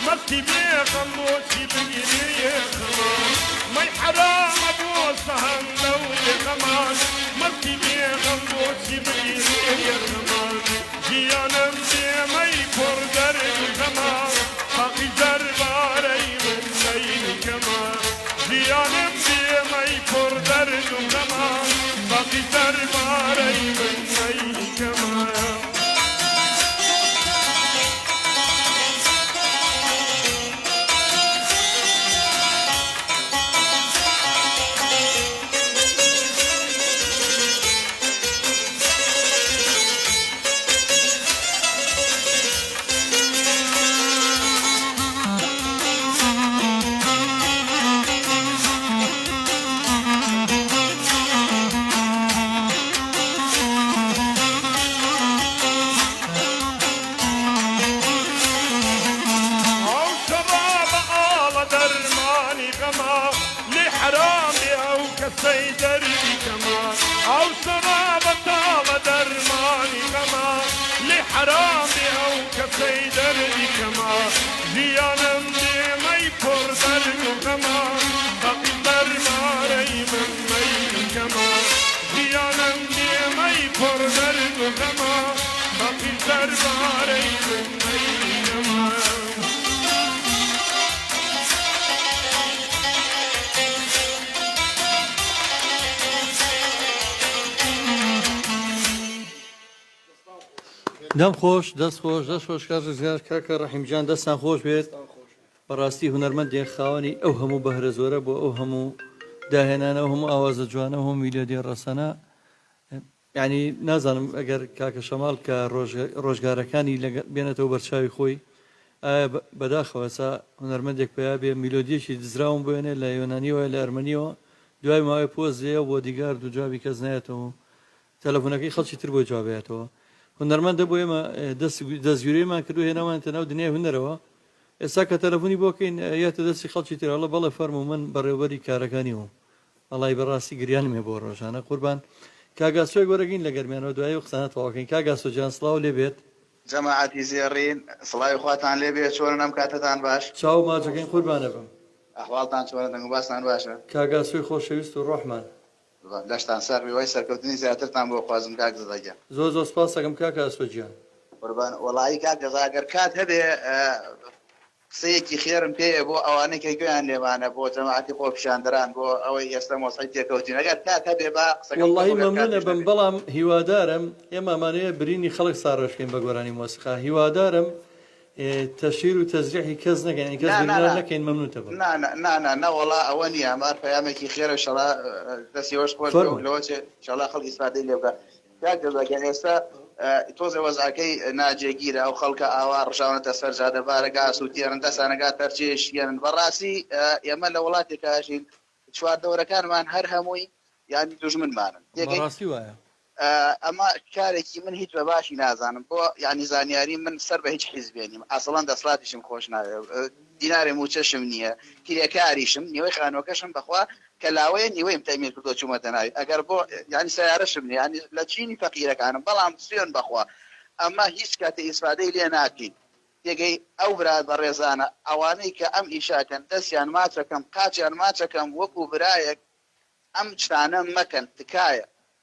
مستي بيخم موسي بقري خمان مي حرام ابو صهن لو خمان مستي بيخم موسي بقري خمان جيانم بي مي كردر خمان باقي درباري من ليل كمان جيانم بي مي كردر خمان باقي درباري من ليل كمان سيدري كمان أو شراب طال درماني كمان لحرامي أو كسيدري كمان زيانم دي ما يفر درجو كمان باقي درماري من مي كمان زيانم دي ما يفر درجو كمان باقي درماري من مي كمان دەم خۆش دەست خۆش کاکە ڕەحیمجان دەستان خۆش بێت بەڕاستی هونەرمەندێ خاوەنی ئەو هەموو بەهرە زۆرە بۆ ئەو هەموو داهێنانە و هەموو ئاوازە جوانە و هەموو میلۆدی ڕەسەنە ینی نازانم ئەگەر کاکە شەماڵ کە ڕۆژگارەکانی بێنێتەوە بەرچاوی خۆی بەداخەوەسا هونەرمەندێک پێیا بێ میلۆدیەکی دزراون بێنێ لە یۆنانیەوە لە ئەرمەنیەوە دوای ماوەی پۆزیە بۆ دیگار دو جوابی کەس نایەتەوە تەلەفۆنەکەی خەڵکی تر بۆ جوابێتەوە هونەرمەندە بۆ ئێمە دەستگیریمان کردو هێناوانتە ناو دنیای هونەرەوە ئێستا کە تەلەفۆنی بۆکەین یاتە دەستی خەڵکی ترڵە بەڵێ فەرمو من بەڕێوەبەری کارەکانیەوە ئەڵای بەڕاستی گریانمێ بۆ ڕۆژانە قوربان کاگاسۆی گۆرەگەین لە گەرمیانەوە دوای قسانە تەواوکەین کاگاسۆ جان سڵاو لێ بێت جەماعەتی زێڕین سڵاوی خواتان لێ بێت چۆن ئەم کاتتان باش چاو ماچەکەین قوربانە بم ئەحواڵتان چۆنە دەنگ باسان باشە کاگاسۆی خۆشەویست و ڕۆحمان لەشتان سەروی وای سەرکەوتنی زیاترتان بۆ خوازم کاک زەدەگە زۆر زۆر سپاس دەکەم کاکە ئەسوەجیان قوربان وەڵایی کاک گەزاگەر کات هەبێ قسەیەکی خێرم پێیە بۆ ئەوانەی کە گوێیان لێمانە بۆ جەماعەتی خۆپیشاندەران بۆ ئەوەی ئێستا مۆسەی تێکەوتین ئەگەر کات هەبێ با وەڵڵاهی مەمنونە بم بەڵام هیوادارم ئێمە ئەمانەیە برینی خەڵک ساڕۆشکەین بە گۆرانی مۆسیقا هیوادارم تەشیر و تەزریحی کەس نەکەین کەس نەکەین مەمنونتە بم نەوەڵا ئەوە نییە ئەمار پەیامێکی خێرە شەڵا دەستیەوەش خۆش لەوە شەڵا خەڵکی ئیسفادەی لێ بکە کاک گەزاگەر ئێستا تۆزە وەزعەکەی ناجێگیرە ئەو خەڵکە ئاوا ڕژاونەتە سەر جادەبارەگا سووتێنن دەسانەگا تەرچێشیێنن بەڕاستی ئێمە لە وڵاتێکاشین چواردەوەرەکانمان هەر هەمووی یانی دوژمنمانن بەڕاستی وایە ئەمە کارێکی من هیچ بە باشی نازانم بۆ ینی زانیاری من سەر بە هیچ حیزبێنیم ئاسڵان دەسڵاتیشم خۆش ناوێ دینارێ موچەشم نییە کرێکاریشم نیوەی خانۆکەشم بەخوا کە لاوەیە نیوەیم تەمیر کردۆ چوومەتە ناوی ئەگەر بۆ ینی سیارەشم نیە ینی لە چینی فەقیرەکانم بەڵام سوێن بەخوا ئەمە هیچ کاتە ئیسفادەی لێ ناکەین تێگەی ئەو برات بە ڕێزانە ئەوانەی کە ئەم ئیشاکەن دەستیان ماچەکەم قاچیان ماچەکەم وەکو برایەک ئەم شتانە مەکەن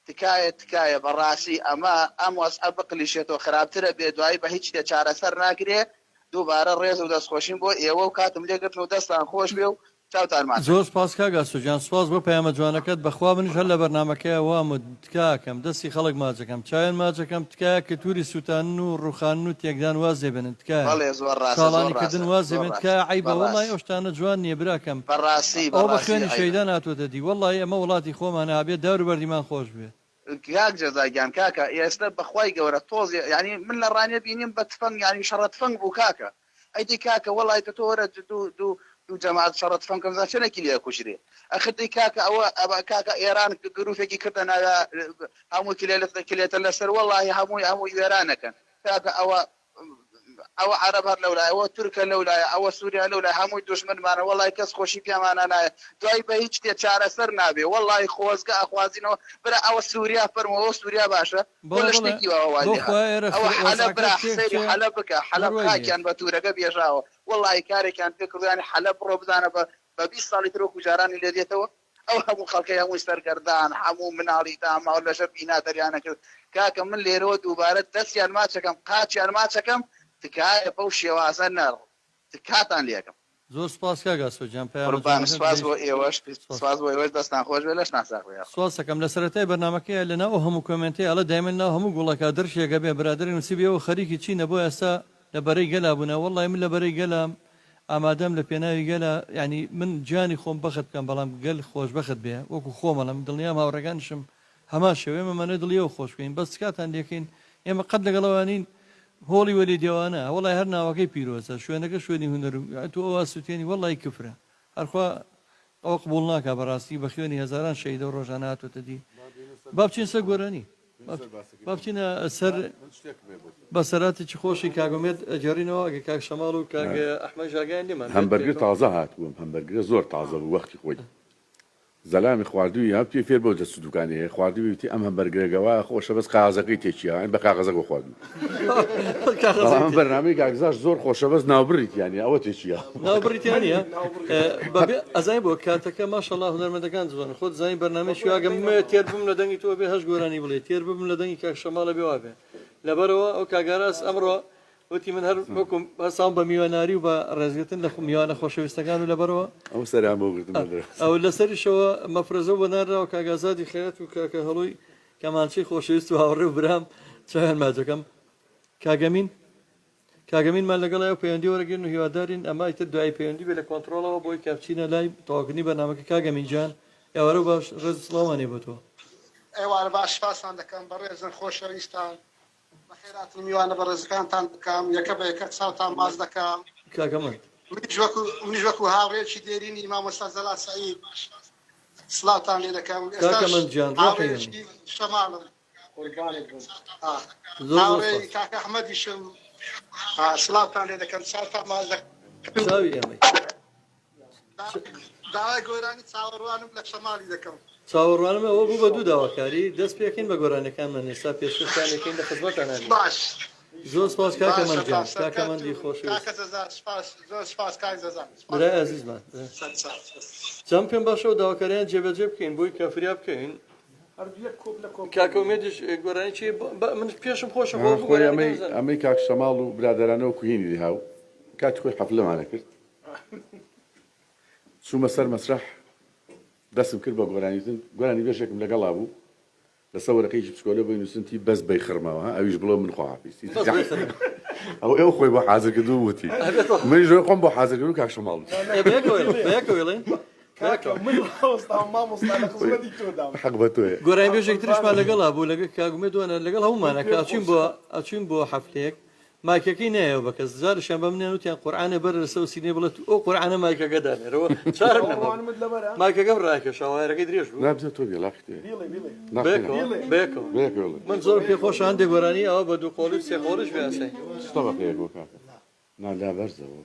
تکایە بەڕاستی ئەمە ئەم وەسعە بقلیشێتەوە خراپترە بێ دوایی بە هیچ شتێ چارەسەر ناگرێ دووبارە ڕێز و دەستخۆشین بۆ ئێوە و کاتم لێگرتن و دەستان خۆش بێ و چاوتانمان زۆر سپاس کاگاسۆجان سپاس بۆ پەیامە جوانەکەت بەخوا منیش هەر لە بەرنامەکەی وام تکاکەم دەستی خەڵک ماچەکەم چایان ماچەکەم تکایە کە تووری سووتان و ڕوخان و تێکدان واز دێبێنن تکایە ساڵانی کردن واز دێبێن تکایە عیبە وەڵای ئەو شتانە جوان نییە براکەم ئەو بە خوێنی شەیدان هاتووەتە دی وەڵی ئەمە وڵاتی خۆمانە هەبێت دار و بەردیمان خۆش بێت کاک جەزاگیان کاکە ئێستا بەخوای گەورە تۆزی ینی من لە ڕانێ بینیم بە تفەنگ ینی شەڕەت فەنگ بوو کاکە ئەیدی کاکە وەڵی تۆ وەرە دوو جەماعەت شەڕەت فەنگەم زان چنێکی لێ کوژرێ ئەخدی کاکە ئەوە کاکە ئێران گرروپێکی کردە ناوە هەموو کلێتە لەسەر وەڵی هەمووی وێرانەکەن کاکە ئەوە عەرەب هەر لەولای ئەوە تورکە لەولایە ئەوە سووریا لەولای هەمووی دوژمنمانە وەڵی کەس خۆشی پێمانە نایە دوای بە هیچ شتێ چارەسەر نابێ وەڵی خۆزگە ئەخوازینەوە برە ئەوە سووریا فەرمەوە سووریا باشە بۆ لە شتێکی ئەوە حەلە برا حسەری حەلە بکە حەلە خاکیان بە تورەکە بێژاوە وەڵی کارێکیان پێ کردیانی حەلە بڕۆ بزانە بە 20 ساڵی ترۆ کوژارانی لێ دێتەوە ئەو هەموو خەڵکەی هەمووی سەرگەردان هەموو مناڵی تاماوە لەژەر بینا دەریانە کرد کاکە من لێرەوە دووبارە دەستیان ماچەکەم قاچیان ماچەکەم تکایە بەو شێوازە نەڕ تکاتان لێکم زۆر سپاس کاگاسۆجان پێیان سپاس بۆ ئێوەش سپاس بۆ ئێوەش دەستان خۆش بێ لەش ناساخوێ سپاس دەکەم لە سەرەتای بەرنامەکەیە لەناو ئەو هەموو کۆمنتی ئەڵە دایمەن ناو هەموو گوڵەکە دەرشێگە بێ برادری نووسیبیەوە خەریکی چینە بۆ ئێستا لە بەرەی گەلا بوونە وەڵی من لە بەرەی گەلام ئامادەم لە پێناوی گەلە ینی من جانی خۆم بەخت بکەم بەڵام گەل خۆش بەخت بێ وەکو خۆمەڵم دڵنیام هاوڕەکانشم هەما شێوێ مەمانە دڵیەوە خۆش بکەین بەس کاتان دەکەین ئێمە قەت لەگەڵەوانین هۆڵی وەلی دێوانە وەڵی هەر ناوەکەی پیرۆزە شوێنەکە شوێنی هونەر تو ئەوە سووتێنی وەڵی کفرە هەرخوا ئەوە قبول ناکە بەڕاستی بە خوێنی هەزاران شەیدە و ڕۆژانە هاتوۆتە دی با بچین سەر گۆرانی با بچینە سەر بەسەراتێکی خۆشی کاگومێت ئەجێڕینەوە ئەگە کاک شەماڵ و کاگە ئەحمەد ژاگیان لێمان هەمبەرگر تازە هاتووم هەمبەرگرە زۆر تازە بوو وەختی خۆی زەلامی خواردووی یا پێ فێر بۆ دەست دوکانی هەیە خواردووی وتی ئەم هەمبەرگرێگەوە خۆشە بەس قازەکەی تێکیە بە قاغەزەکە خواردوو بەرنامەی کاگزاش زۆر خۆشە بەس ناوبڕیتیانی ئەوە تێکیە ناوبڕیتیانە ئەزای بۆ کاتەکە ماشەڵڵا هونەرمەندەکان زوان خۆت زانی بەرنامەی شواگەم تێر بووم لە دەنگی تۆ بێ هەش گۆرانی بڵێ تێر ببم لە دەنگی کاک شەماڵە بێوا بێ لەبەرەوە ئەو کاگاراس ئەمڕۆ وتی من هەر وەکم هەساڵ بە میواناری و بە ڕێزگرتن لە میوانە خۆشەویستەکان و لەبەرەوە ئەو سەریان بۆ ئەو لەسەریشەوە مەفرەزە بۆ ناراوە کاگازادی خێرەت و کاکە هەڵووی کەمانچەی خۆشەویست و هاوڕێ و برام چیان ماجەکەم کاگەمینمان لەگەڵ ئەو پەیوەندی وەرەگرن و هیوادارین ئەمە ئیتر دوای پەیوەندی بێ لە کۆنتڕۆڵەوە بۆی کاپچینە لای تەواوکردنی بەرنامەکە کاگەمین جان ئێوارە باش ڕێز سڵاوانێ بۆ تۆ ئێوارە باش پاسان دەکەم بە ڕێزن خۆشەویستان بە خێراتن میوانە بە ڕێزەکانتان بکەم یەکە بە یەکە چاوتان باز دەکەم کاکەمان منیش وەکو هاوڕێکی دێرینی مامۆستا زەلا سەعید سڵاوتان لێ دەکەم کاکەمان گیان هاوڕێکی شەماڵم هاوڕێی کاکە ئەحمەدیشم سڵاوتان لێ دەکەم چاوتان باز دەکەم چاوی ئێمەی داوای گۆرانی چاوەڕوانم لە شەماڵی دەکەم چاوەڕوانم ئەوە بوو بە دوو داواکاری دەست پێکەین بە گۆرانەکانمان ئێستا پێشکەشتانەکەین لە خزمەتتان باش زۆر سپاس کاکەمان گیان کاکەمەندی خۆشەویست برای عەزیزمان چەند پێم باشەوە داواکاریان جێبەجێ بکەین بۆی کافریا بکەین کاکە ئومێدیش گۆرانی چی من پێشم خۆشە بۆ خۆی ئەمەی کاک شەماڵ و برادەرانەوە کوهینی دیهاو کاتی خۆی حەفلەمانە کرد چوومە سەر مەسرح دەستم کرد بە گۆرانی بێژێکم لەگەڵا بوو لەسەر وەرەقەیەکی بچکۆلە بۆی نووسنتی بەس بەی خڕمەوە ئەویش بڵۆ من خواحافیستی ئەو ئێوە خۆی بۆ حازر کردو وتی منیش خۆم بۆ حازرکردن کاک شەماڵ حەق بە تۆیە گۆرانی بێژێکتریشمان لەگەڵا بوو لەگەڵ کاگومێ دوانە لەگەڵ هەمومانە کە ئەچین بۆ حەفلەیەک مایکەکەی نایەوە بە کەس زارشیان بە منێن وتیان قورعانە بەر لەسەر سینێ بڵێت ئەو قورعانە مایکەکە دانێرەوە چارم مایکەکەم ڕاکێشا وایرەکەی درێژ بوو نابزێت تۆ بێڵاختێ بێکەوە من زۆر پێ خۆش هەندێک گۆرانی ئەوە بە دوو قۆڵی سێ قۆڵش بێسەی ستەبەقەیە بۆ کاکە نادا بەرزەوە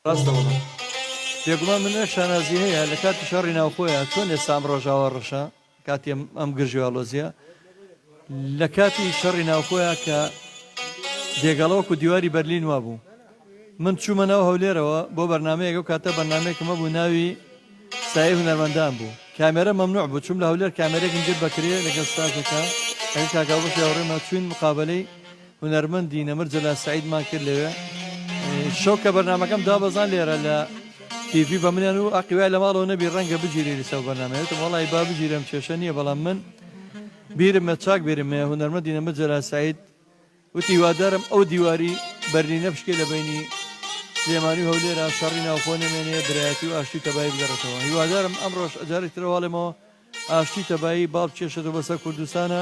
ڕاستەوە پێگومان منە شانازی هەیە لە کاتی شەڕی ناوخۆیە چۆن ئێستا ئەم ڕۆژاوە ڕەشە کاتی ئەم گرژیاڵۆزیە لە کاتی شەڕی ناوخۆیە کە دێگەڵەوەکو دیواری بەرلین وابوو من چوومە ناو هەولێرەوە بۆ بەرنامەیەک و کاتە بەرنامەیەکمە بوو ناوی سایە هونەرمەندان بوو کامێرە مەمنوع بوو چوم لە هەولێر کامێرەێکم گرت بەکرێ لەگەڵ ستاژەکە ئەگە کاکاوبەش هاوڕێمە چوین مقابلەی هونەرمەندی نەمر جەلا سەعیدمان کرد لەوێ شەو کە بەرنامەکەم دابەزان لێرە لە تیڤی بە منیان و ئەقیوای لە ماڵەوە نەبی ڕەنگە بگیری لەسەر بەرنامەیەوتم وەڵی با بگیرم کێشە نییە بەڵام من بیرمە چاک بیرمێ هونەرمەندی نەمر جەلا سەعید وتی هیوادارم ئەو دیواری بەرلینە بشکێ لە بینی سلێمانی هەولێرە شەڕی ناوخۆ نەمێنێ برایەتی و ئاشتی تەبایی بگەڕێتەوە هیوادارم ئەمڕۆژ ئەجاری ترەواڵێمەوە ئاشتی تەبایی باڵ کێشێتەوە بەسەر کوردستانە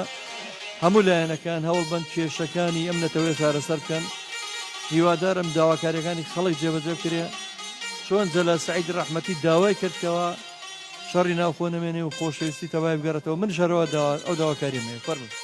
هەموو لایەنەکان هەوڵ بند کێشەکانی ئەم نەتەوەی چارەسەر بکەن هیوادارم داواکاریەکانی خەڵک جێبەجێ بکرێ چۆن جەلا سەعید ڕەحمەتی داوای کردکەوە شەڕی ناوخۆ نەمێنێ و خۆشەویستی تەبای بگەڕێتەوە من شەرەوە ئەو داواکاری مێ فەرموو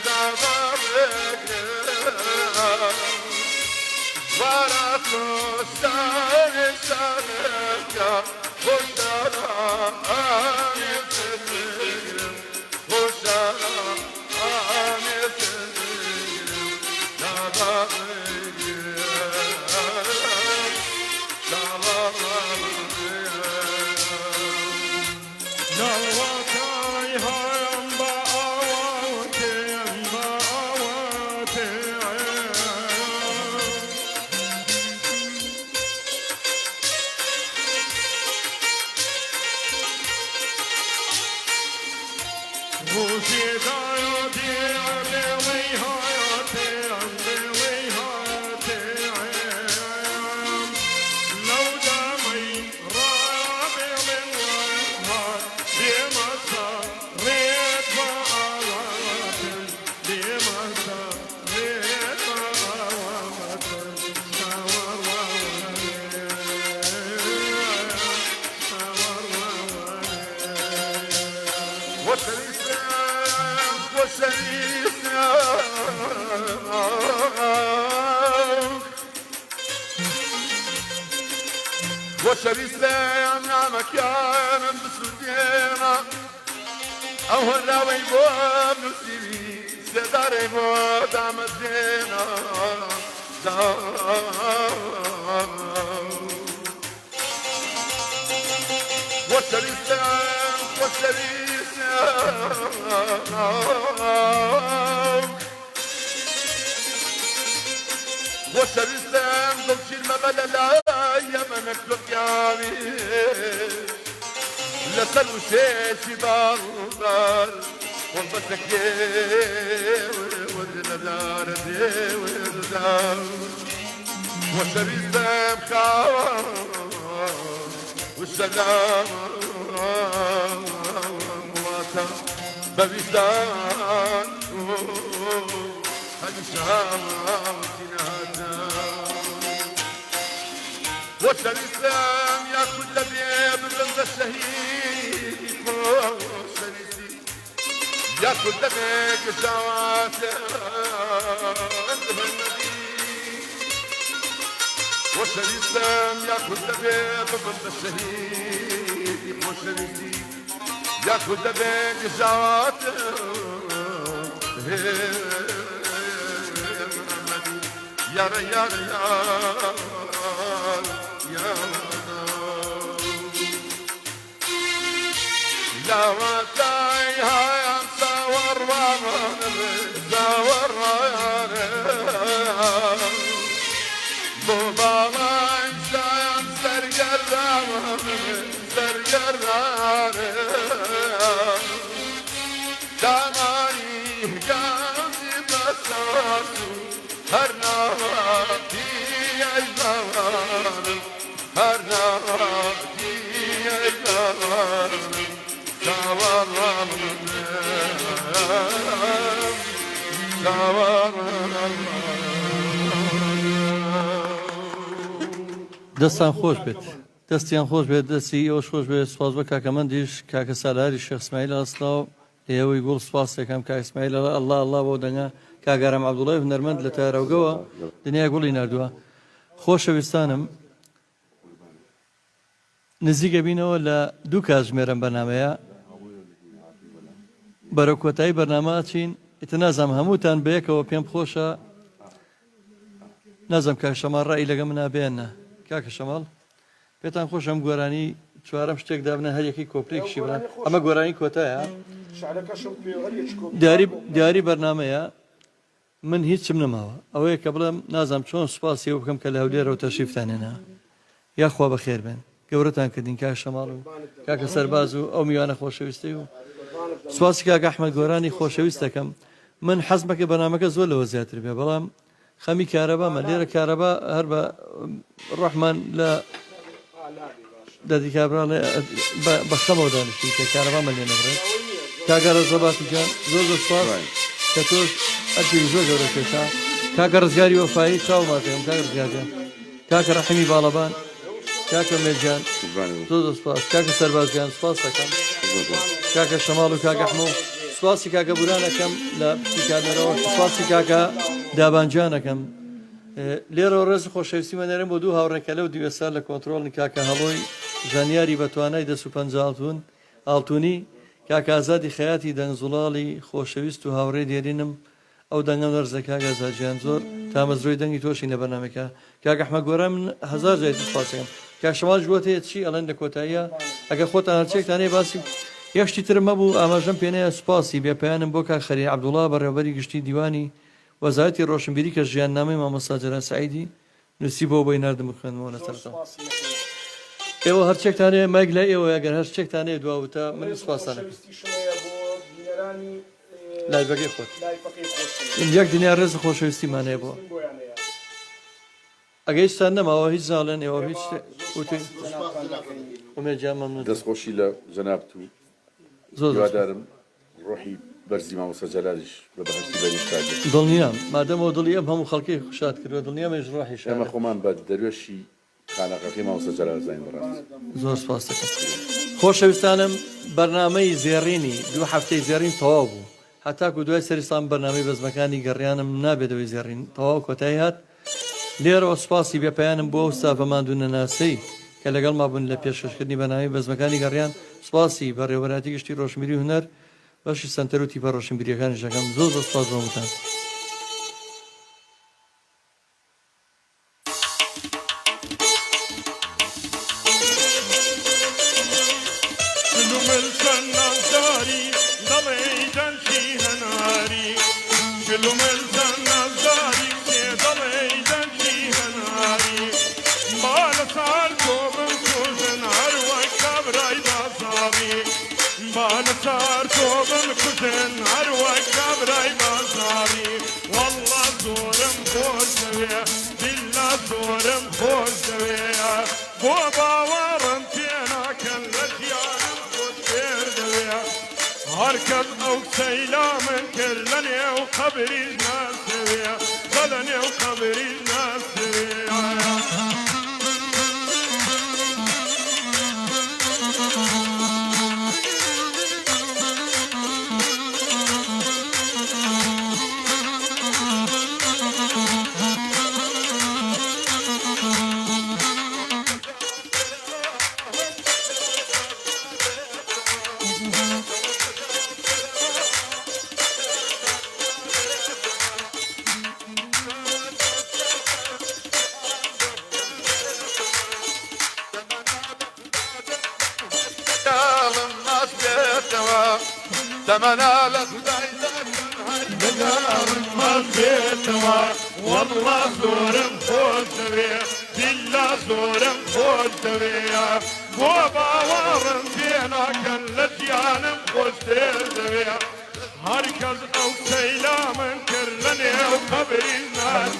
Da وشبيسلام يا مكان بسودينا أو هلا ويبواب نسيبي سداري بود عمدينا وشبيسلام وشبيسلام ضبشي المبلة لا يمنك لقيامي لسل وشيشي باربار وانبسك والدار والدار وشبيسلام خاوة والسلام واتا ببيستان هذه شام والسلام يا كل بيب بلد الشهيد يا كل بيك جوات والسلام يا كل بيب بلد الشهيد يا كل بيك جوات يا ريال لا وتاي هاي صور صور بابا شايم سرقرار دماني قاسي بساسو هرناتي ايضان هرناتي ايضان دەستان خۆش بێت دەستیان خۆش بێت دەستی ئەوش خۆش بێت سپاس بە کاکەمەندیش کاکە سالاری شێخ اسماعیل ئەسڵاو ئێوەی گوڵ سپاس دەکەم کاک اسماعیل ئەڵڵا ئەڵڵا بۆ دەنگا کاگارم عەبدوڵڵای هونەرمەند لە تارەوگەوە دنیا گوڵی نردووە خۆشەویستانم نزیکە بینەوە لە دوو کاتژمێرم بەرنامەیە بەرەو کۆتایی بەرنامە چین ئیتر نازانم هەمووتان بەیەکەوە پێم خۆشە نازانم کاک شەماڵ ڕای لەگە منە بێنە کاکە شەماڵ پێتان خۆش ئەم گۆرانی چوارەم شتێک دابنە هەر یەکی کۆپرێکشی بڵێن ئەمە گۆرانی کۆتایە دیاری بەرنامەیە من هیچم نەماوە ئەوەیە کە بڵێم نازانم چۆن سوپاسی ئەو بکەم کە لە هەولێرەوە تەشریفتانێنا یاخوا بەخێر بێن گەورەتان کردین کاک شەماڵ و کاکە سەرباز و ئەو میوانە خۆشەویستی و سواسی کاک ئەحمەد گۆرانی خۆشەویست دەکەم من حەزمەکە بەرنامەکە زۆر لەوە زیاتر بێ بەڵام خەمی کارەبامە لێرە کارەبا هەر بە ڕۆحمان لە دەدی کابرا بە خەمەوە دانیشتی کە کارەبامە لێ نەبرێت کاگەڕە زەباتیجان زۆر زۆر سپاس کە تۆش ئەرکی زۆر گەورە کێشا کاکە ڕزگاری وەفایی چاو ماتەکەم کاکە ڕزگارجان کاکە ڕەحیمی باڵەبان کاکە مێرجان زۆر زۆر سپاس کاکە سەربازجان سپاس دەکەم کاکە شەماڵ و کاکە ئەحمەد سپاسی کاکە بورانەکەم لە پشتی کامێرەوە سپاسی کاکە دابانجانەکەم لێرە ڕێز خۆشەویستیمە نێرم بۆ دوو هاوڕێکە لەو دیوەسا لە کۆنتترۆڵنی کاکە هەڵۆی ژانیاری بەتوانای 250 ئاڵتونی کاکازادی خەیاتی دەنگزوڵاڵی خۆشەویست و هاوڕێ دێرینم ئەو دەنگەم نەرزە کاگا زاجیان زۆر تامەزرۆی دەنگی تۆشی نە بەنامەکە کاکە ئەحمەد گۆرە من هەزار جای سپاسەکەم کاک شەماڵ جووەت هەیە چی ئەڵێن لە کۆتاییە ئەگە خۆتان هەرچێکتانەیە باسی یەشتی ترم مەبوو ئاماژەم پێنەیە سوپاسی بێپیانم بۆ کاک خەری عەبدوڵڵا بەڕێوەبەری گشتی دیوانی وەزارەتی ڕۆشنبیری کە ژیاننامەی مامۆستا جەلال سەعیدی نووسی بۆ بۆی نردم بخوێنەوە لەسەرتەوە ئێوە هەرچێکتانەیە مایک لای ئێوە ئەگەر هەرچێکتانەیە دواوتە من سوپاسانە لایڤەکەی خۆت یەک دنیا ڕێز خۆشەویستیمانەیە بۆ ئەگەی هیچتان نەماوە هیچ زاڵێن ئێوە هیچ ئومێدجان مەمنون دەستخۆشی لە جەنابت و زۆر دوادارم ڕۆحی بەرزی مامۆستا جەلالیش بە بەهەشتی بەریشتاگێت دڵنیام مادەمەوە دڵی ئەم هەموو خەڵکی خوشاد کردووە دڵنیامێژ ڕۆحی ئێمە خۆمان بە دەروێشی خانەقەکەی مامۆستا جەلال زاین بەڕاست زۆر سپاس دەکەم خۆشەویستانم بەرنامەی زێڕینی دوو هەفتەی زێڕین تەواو بوو هەتاکو دوای سەرستان بەرنامەی بەزمەکانی گەڕیانم نابێتەوەی زێڕین تەواو کۆتایی هات لێرەوە سوپاسی بێپەیانم بۆ ئەو ستافەماندوو نەناسەی کە لەگەڵ مابوون لە پێشکەشکردنی بەنامی بەزمەکانی گەڕیان سوپاسی بەڕێوەبەراتی گشتی ڕۆشنبیری هونەر بەشی سەنتەر و تیپە ڕۆشنبیریەکانی ژەکەم زۆر زۆر سوپاس بۆمتان هركب أو سيلام كلني وقبري الناس ظلني وقبري الناس تمنى لك بدار ما بيتوا والله زور مخوتري بالله زور مخوتري وباور فينا كل ديان مخوتري هركز او سيلام كرلني وقبر الناس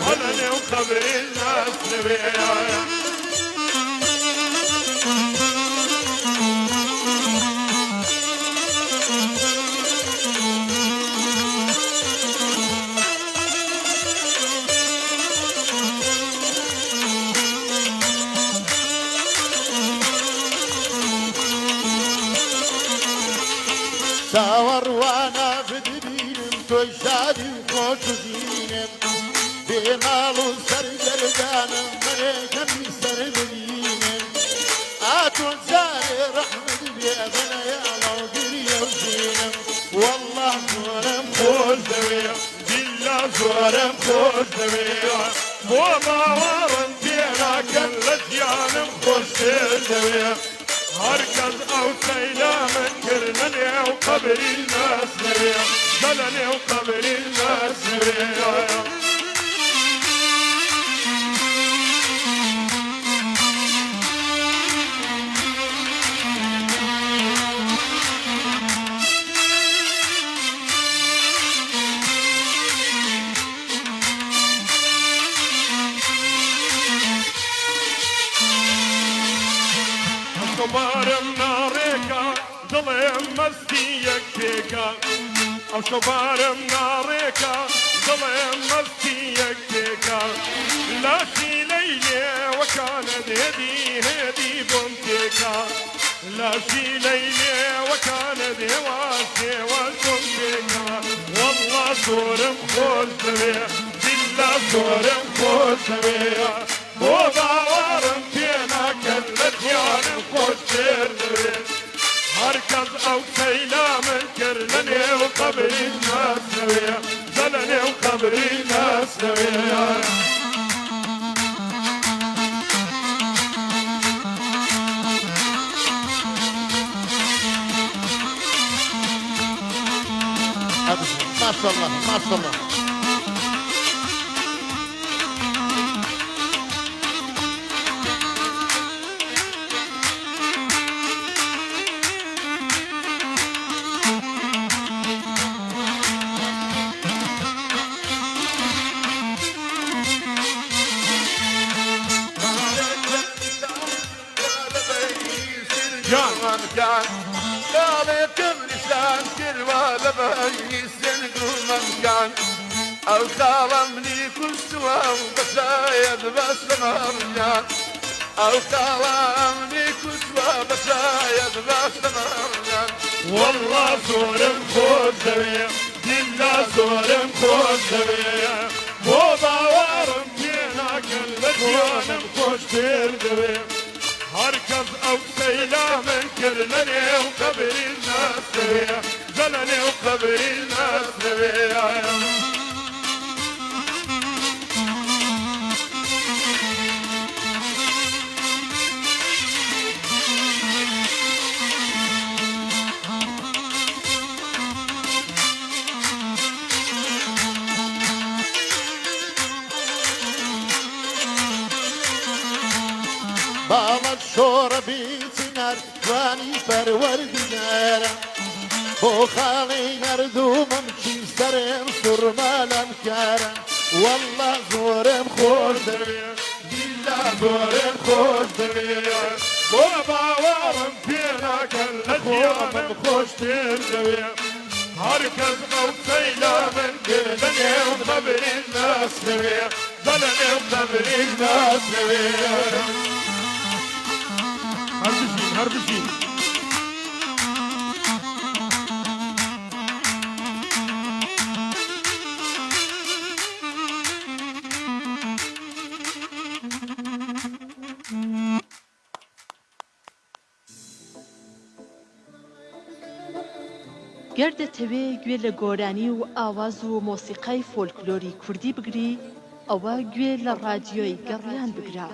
ولني وقبر الناس ساور وانا بدبينم توي شادي خوش زينم بمالو سر جلدانم مريكم سر بدينم اتون زاري رحمة بيغنى يا لو قرية وزينم والله زورم خوش دوية بالله زورم خوش دوية وما ورم فينا كل ديانم خوش دوية هركز او سيلام كرلني وقبر الناس نبيا ظلني وقبر الناس نبيا شبارم ناريكا ظلم مستيك فيكا او شبارم ناريكا ظلم مستيك فيكا لا شي ليلي وكانت هدي بنتيكا لا شي ليلي وكانت هواسي وانتم فيكا والله صور مخوز دلا زورم خوشويا بو باورم فينا كلت يانم خوش تردوي مركز او سيلام الكرلني وقبري الناس نويا زلني وقبري الناس نويا ما شاء الله ما شاء الله مكان قالكم لسان كروا لبني سنقو مكان او خالمني كل سوا وبسايد بس مرجان او خالمني كل سوا بسايد بس مرجان والله زورم خوش دوية دلا زورم خوش دوية بو باورم فينا قلبت يانم خوش تردوي هركز او سيلا من كرلني وقبري الناس دوية زلني وقبري الناس دوية باڵت شۆڕە بیچنەر جوانی پەروەردگارە بۆ خاڵی نەردوومم چی سەرم سوڕما لەم کارە وەڵڵا زۆرم خۆش دەوێ دیلا زۆرم خۆش دەوێ بۆ باوەڕم پێ ناکەن لە دیوانم خۆش تێر دەوێ هەرکەس ئەو سەیلا من کردنێ و قەبری ناس دەوێ زەلەنێ و قەبری ناس دەوێ هەر بژین گەر دەتەوێ گوێ لە گۆرانی و ئاواز و مۆسیقای فۆلکلۆری کوردی بگری ئەوە گوێ لە ڕادیۆی گەڕیان بگرە.